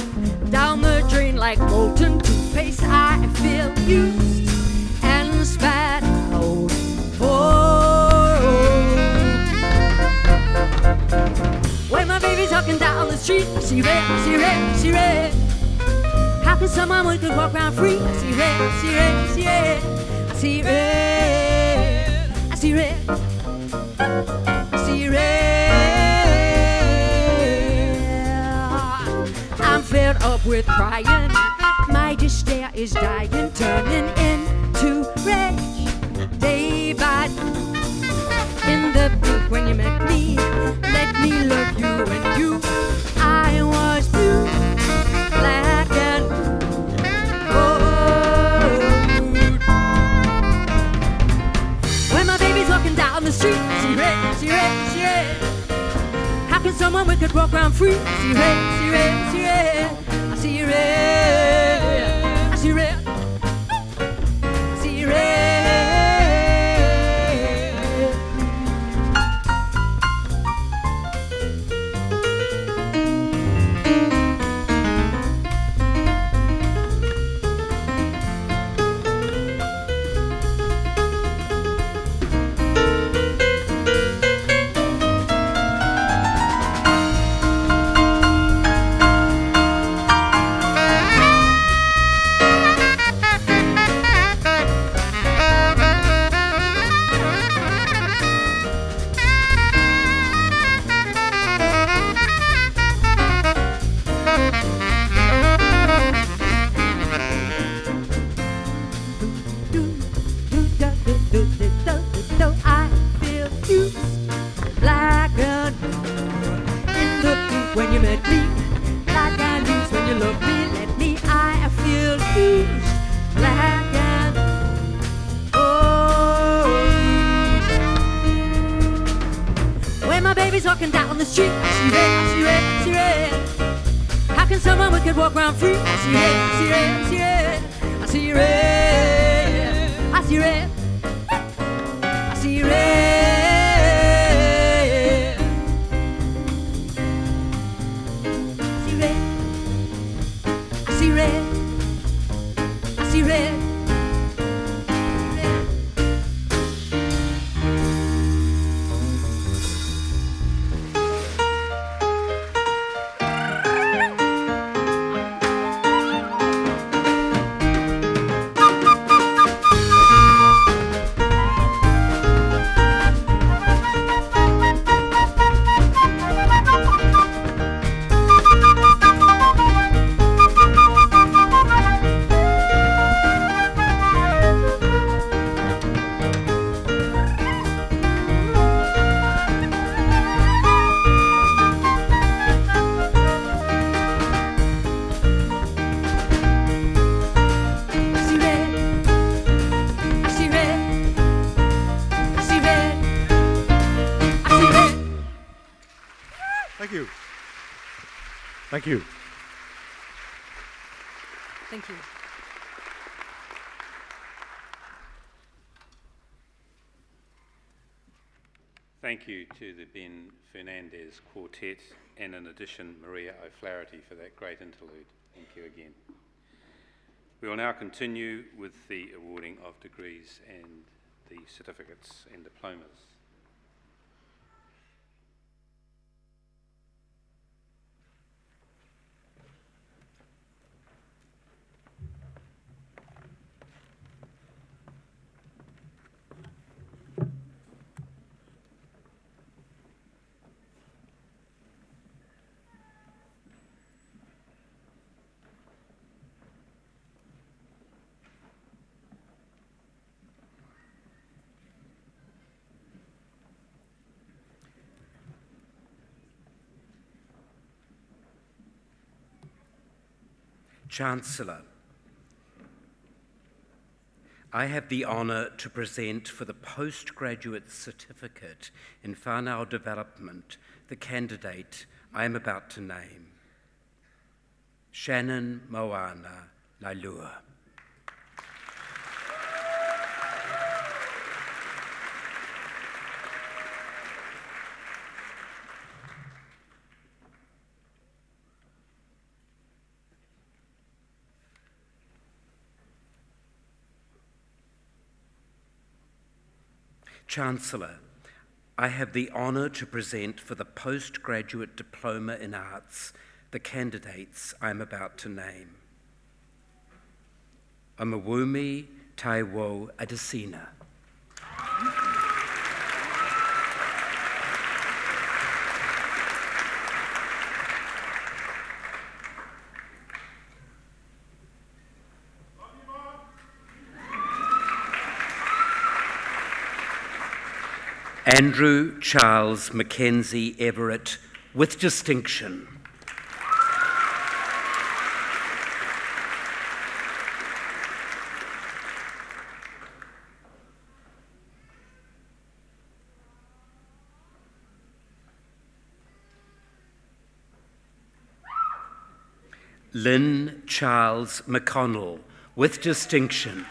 down the drain like molten toothpaste. I feel used and spat out. Oh, when my baby's walking down the street, I see red, I see red, I see red. How can someone who could walk around free? I see red, I see red, I see red. I see red, I see red, I see red. I'm fed up with crying. My despair is dying, turning into rage day by day. In the pink when you met me, let me love you and you. I was blue, black and gold. When my baby's walking down the street, I see red, I see red, I see red. How can someone wicked walk around free? I see red, I see red, I see red. I see red, I see red, I see red. Walking down the street, I see red, I see red, I see red. How can someone wicked walk around free? I see red, I see red, I see red. I see red, I see red, I see red. I see red, I see red, I see red. Thank you. Thank you. Thank you to the Ben Fernandez Quartet and in addition Maria O'Flaherty for that great interlude. Thank you again. We will now continue with the awarding of degrees and the certificates and diplomas. Chancellor, I have the honour to present for the postgraduate certificate in whānau development the candidate I am about to name, Shannon Moana Lailua. Chancellor, I have the honour to present for the postgraduate diploma in arts the candidates I am about to name. Amawumi Taiwo Adesina. Andrew Charles Mackenzie Everett, with distinction. Lynn Charles McConnell, with distinction.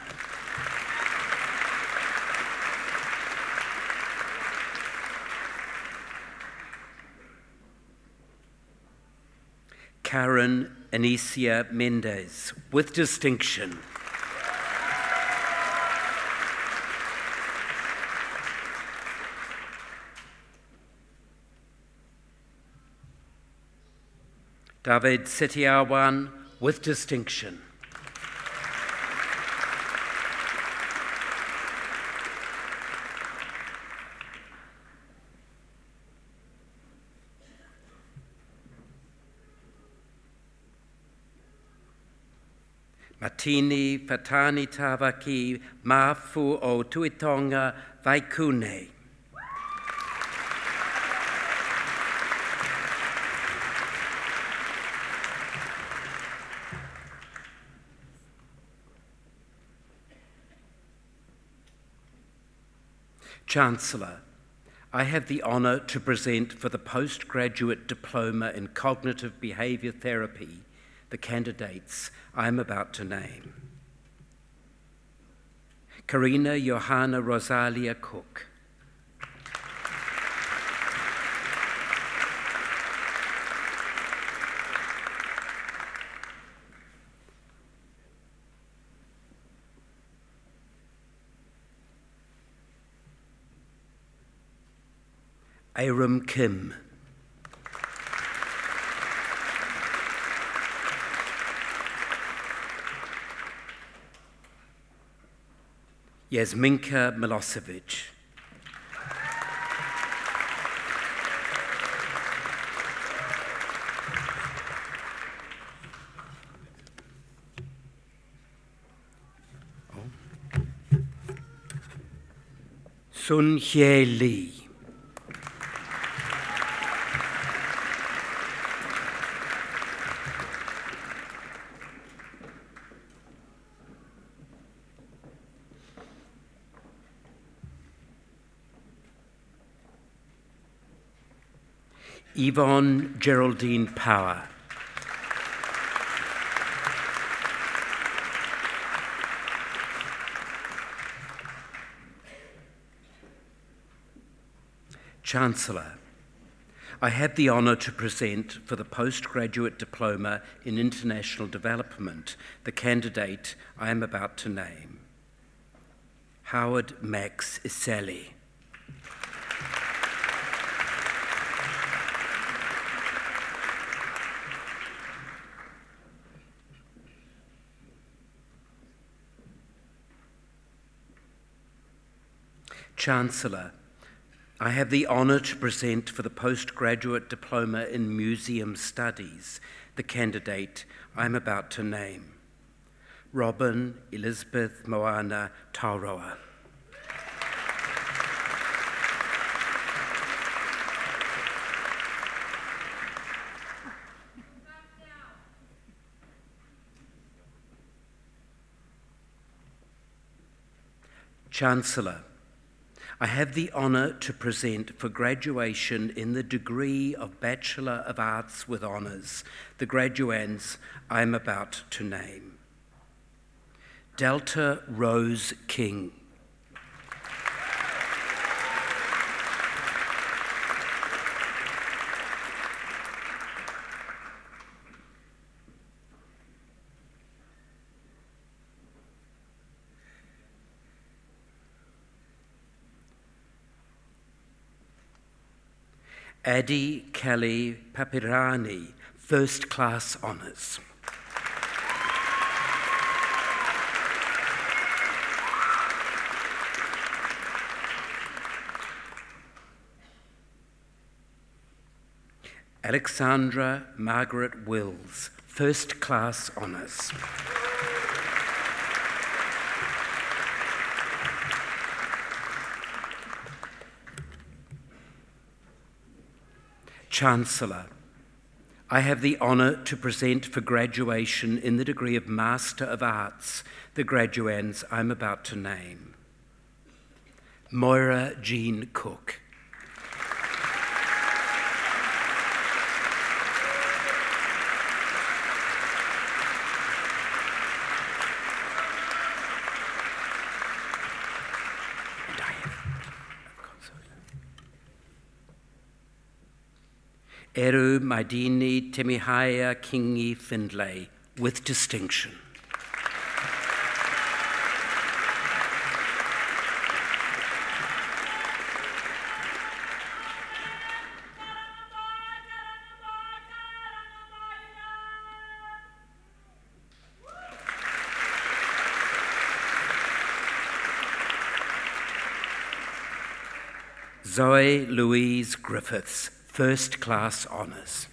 Karen Anicia Mendez, with distinction. David Setiawan, with distinction. Matini Fatani Tavaki Mafu o Tuitonga Vaikune. Chancellor, I have the honour to present for the postgraduate diploma in cognitive behaviour therapy the candidates I am about to name. Karina Johanna Rosalia Cook. Aram Kim. Yasminka Milosevic. Sun Hye Lee. Yvonne Geraldine Power. Chancellor, I have the honour to present for the postgraduate diploma in international development the candidate I am about to name, Howard Max Iseli. Chancellor, I have the honour to present for the postgraduate diploma in museum studies the candidate I am about to name, Robin Elizabeth Moana Tauroa. Chancellor, I have the honour to present for graduation in the degree of Bachelor of Arts with Honours the graduands I am about to name. Delta Rose King. Adi Kelly Papirani, First Class Honours. Alexandra Margaret Wills, First Class Honours. Chancellor, I have the honour to present for graduation in the degree of Master of Arts the graduands I'm about to name. Moira Jean Cook. Eru Maidini Temihaya Kingi Findlay, with distinction. Zoe Louise Griffiths, First Class Honours.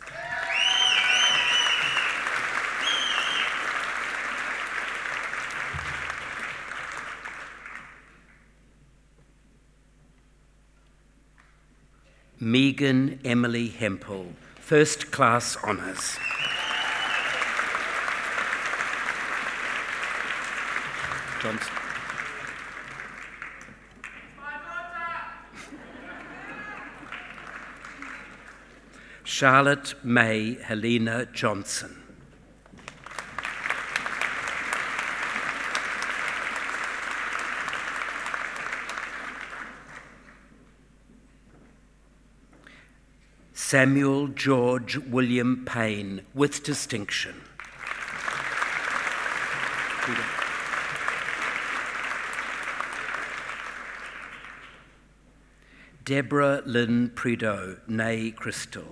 Megan Emily Hempel, First Class Honours. Johnson. Charlotte May Helena Johnson. Samuel George William Payne, with distinction. Deborah Lynn Prideaux, née Crystal.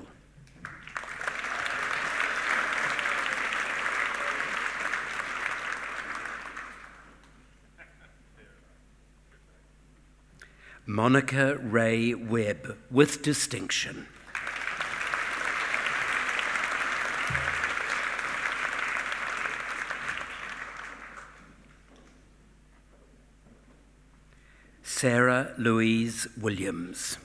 Monica Ray Webb, with distinction. Sarah Louise Williams.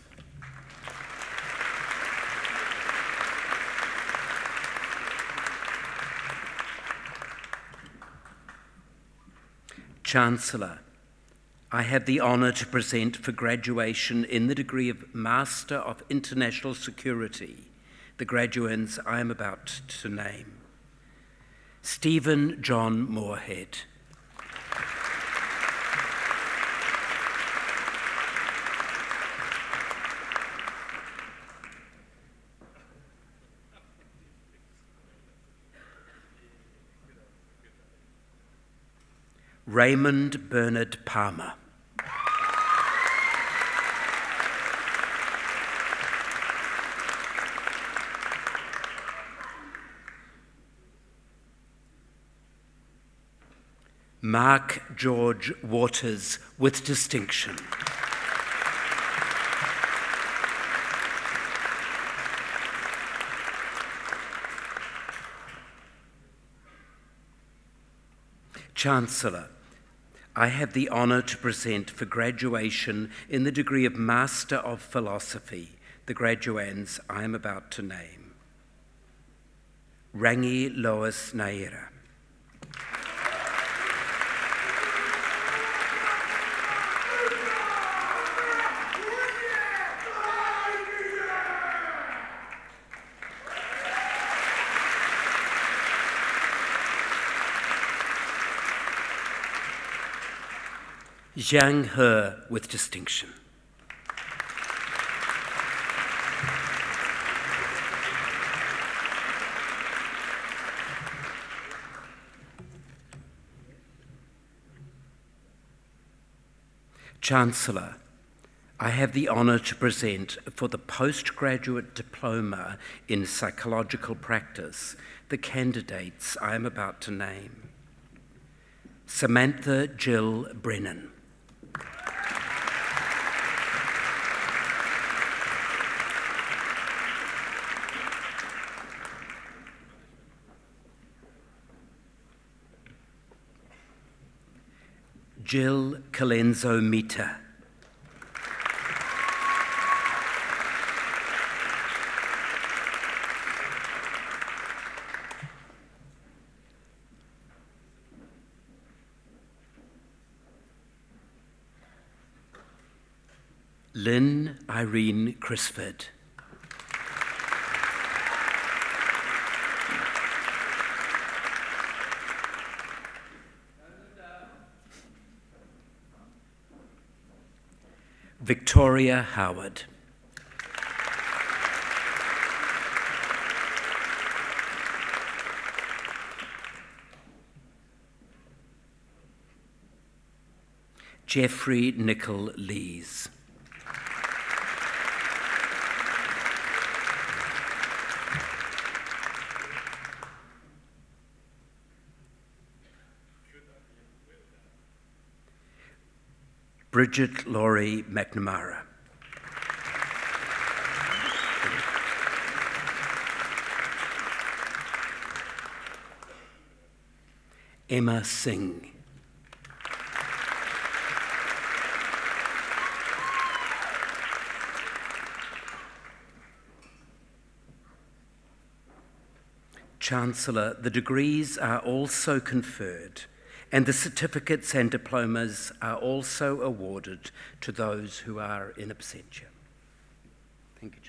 Chancellor, I have the honour to present for graduation in the degree of Master of International Security the graduands I am about to name. Stephen John Moorhead. Raymond Bernard Palmer. Mark George Waters, with distinction. Chancellor, I have the honour to present for graduation in the degree of Master of Philosophy the graduands I am about to name. Rangi Lois Naira. – Zhang He with distinction. Chancellor, I have the honour to present for the postgraduate diploma in psychological practice the candidates I am about to name. Samantha Jill Brennan. Jill Colenso Mita. Lynn Irene Crisford. Victoria Howard. Jeffrey Nicol Lees. Bridget Laurie McNamara. Emma Singh. Chancellor, the degrees are also conferred, and the certificates and diplomas are also awarded to those who are in absentia. Thank you,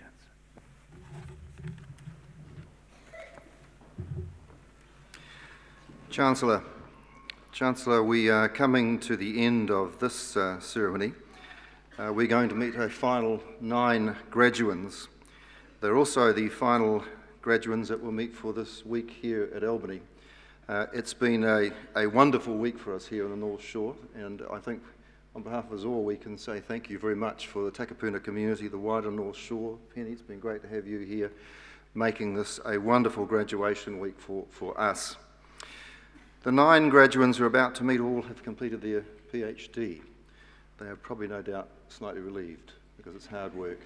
Chancellor. Chancellor, we are coming to the end of this ceremony. We're going to meet our final 9 graduands. They're also the final graduands that we'll meet for this week here at Albany. It's been a wonderful week for us here on the North Shore, and I think on behalf of us all we can say thank you very much for the Takapuna community, the wider North Shore. Penny, it's been great to have you here making this a wonderful graduation week for us. The 9 graduands who are about to meet all have completed their PhD. They are probably no doubt slightly relieved because it's hard work.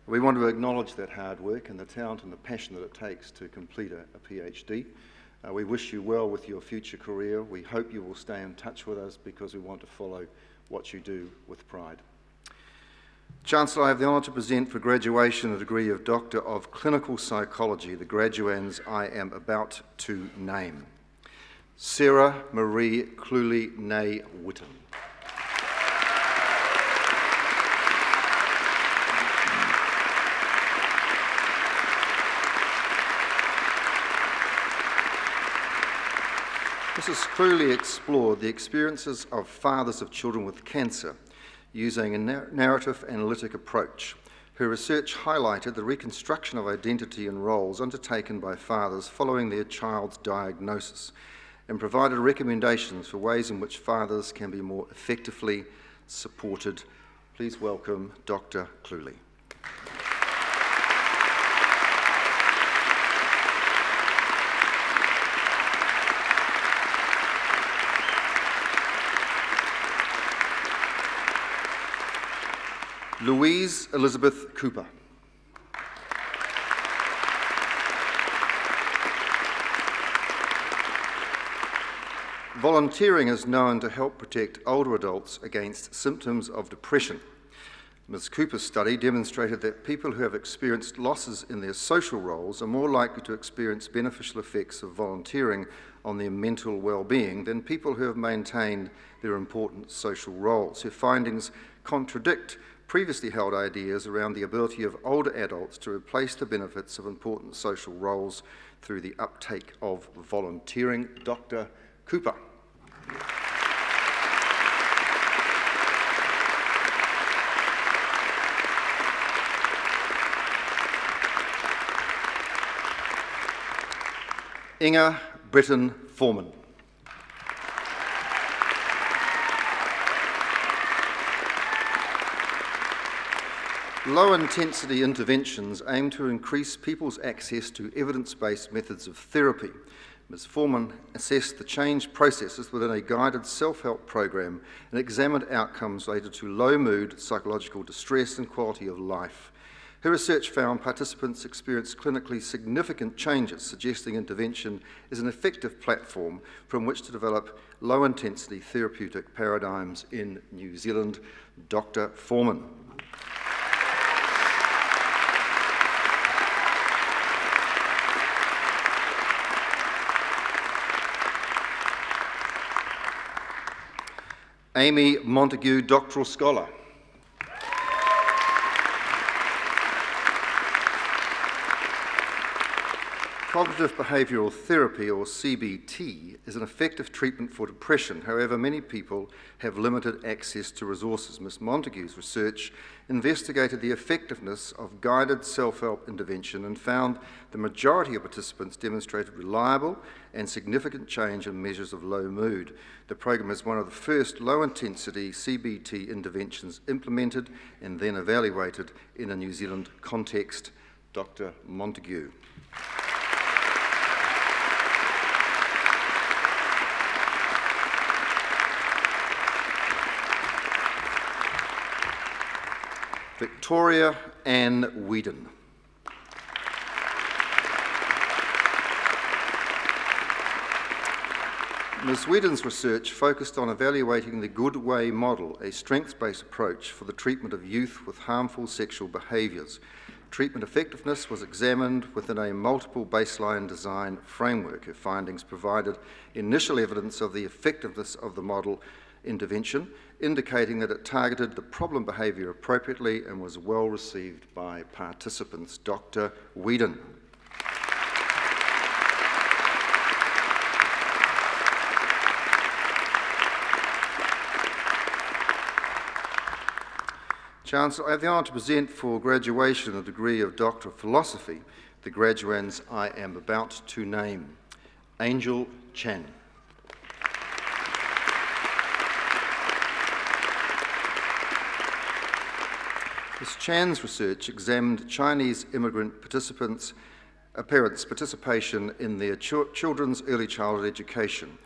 We want to acknowledge that hard work and the talent and the passion that it takes to complete a PhD. We wish you well with your future career. We hope you will stay in touch with us because we want to follow what you do with pride. Chancellor, I have the honour to present for graduation the degree of Doctor of Clinical Psychology, the graduands I am about to name. Sarah Marie Cluley-Nay-Witten. Mrs. Cluley explored the experiences of fathers of children with cancer using a narrative analytic approach. Her research highlighted the reconstruction of identity and roles undertaken by fathers following their child's diagnosis and provided recommendations for ways in which fathers can be more effectively supported. Please welcome Dr. Cluley. Louise Elizabeth Cooper. Volunteering is known to help protect older adults against symptoms of depression. Ms. Cooper's study demonstrated that people who have experienced losses in their social roles are more likely to experience beneficial effects of volunteering on their mental well-being than people who have maintained their important social roles. Her findings contradict previously held ideas around the ability of older adults to replace the benefits of important social roles through the uptake of volunteering. Dr. Cooper. Inga Britton Foreman. Low-intensity interventions aim to increase people's access to evidence-based methods of therapy. Ms. Foreman assessed the change processes within a guided self-help program and examined outcomes related to low mood, psychological distress, and quality of life. Her research found participants experienced clinically significant changes, suggesting intervention is an effective platform from which to develop low-intensity therapeutic paradigms in New Zealand. Dr. Foreman. Amy Montague, Doctoral Scholar. Cognitive behavioural therapy, or CBT, is an effective treatment for depression. However, many people have limited access to resources. Ms. Montague's research investigated the effectiveness of guided self-help intervention and found the majority of participants demonstrated reliable and significant change in measures of low mood. The program is one of the first low-intensity CBT interventions implemented and then evaluated in a New Zealand context. Dr. Montague. Victoria Ann Whedon. Ms. Whedon's research focused on evaluating the Good Way model, a strengths-based approach for the treatment of youth with harmful sexual behaviours. Treatment effectiveness was examined within a multiple baseline design framework. Her findings provided initial evidence of the effectiveness of the model intervention, indicating that it targeted the problem behaviour appropriately and was well received by participants. Dr. Whedon. Chancellor, I have the honour to present for graduation a degree of Doctor of Philosophy, the graduands I am about to name. Angel Chan. Ms. Chan's research examined Chinese immigrant participants' parents' participation in their children's early childhood education.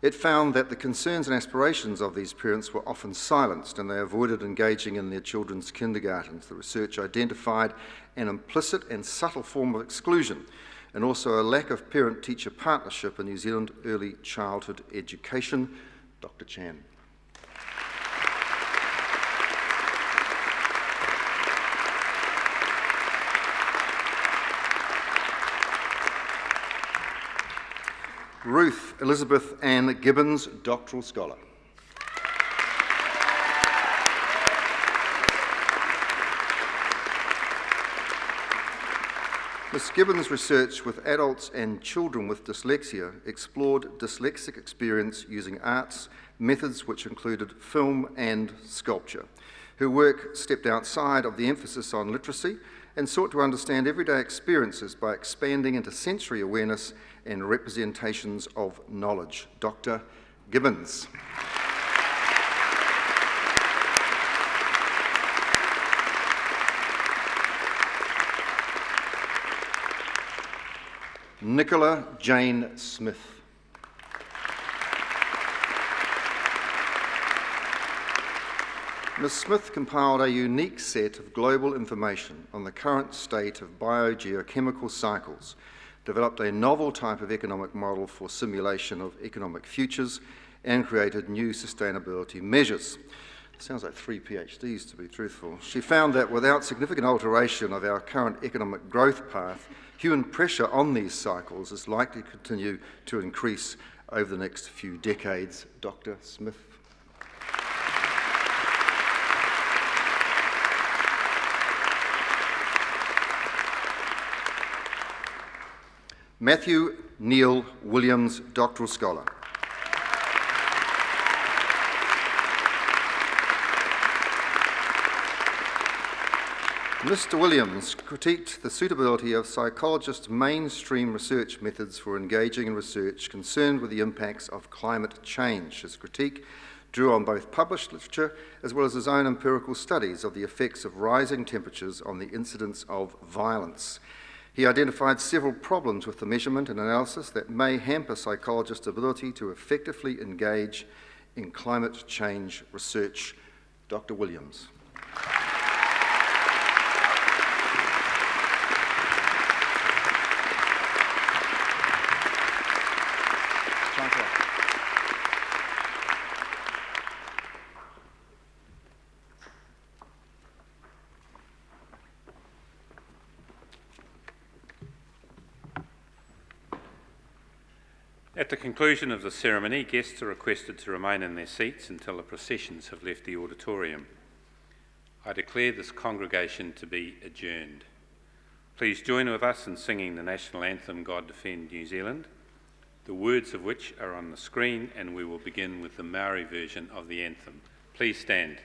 It found that the concerns and aspirations of these parents were often silenced and they avoided engaging in their children's kindergartens. The research identified an implicit and subtle form of exclusion and also a lack of parent-teacher partnership in New Zealand early childhood education. Dr. Chan. Ruth Elizabeth Ann Gibbons, Doctoral Scholar. Ms. Gibbons' research with adults and children with dyslexia explored dyslexic experience using arts methods which included film and sculpture. Her work stepped outside of the emphasis on literacy and sought to understand everyday experiences by expanding into sensory awareness and representations of knowledge. Dr. Gibbons. Nicola Jane Smith. Ms. Smith compiled a unique set of global information on the current state of biogeochemical cycles, developed a novel type of economic model for simulation of economic futures, and created new sustainability measures. Sounds like 3 PhDs, to be truthful. She found that without significant alteration of our current economic growth path, human pressure on these cycles is likely to continue to increase over the next few decades. Dr. Smith. Matthew Neil Williams, Doctoral Scholar. Mr. Williams critiqued the suitability of psychologists' mainstream research methods for engaging in research concerned with the impacts of climate change. His critique drew on both published literature as well as his own empirical studies of the effects of rising temperatures on the incidence of violence. He identified several problems with the measurement and analysis that may hamper psychologists' ability to effectively engage in climate change research. Dr. Williams. At the conclusion of the ceremony, guests are requested to remain in their seats until the processions have left the auditorium. I declare this congregation to be adjourned. Please join with us in singing the national anthem, God Defend New Zealand, the words of which are on the screen, and we will begin with the Maori version of the anthem. Please stand.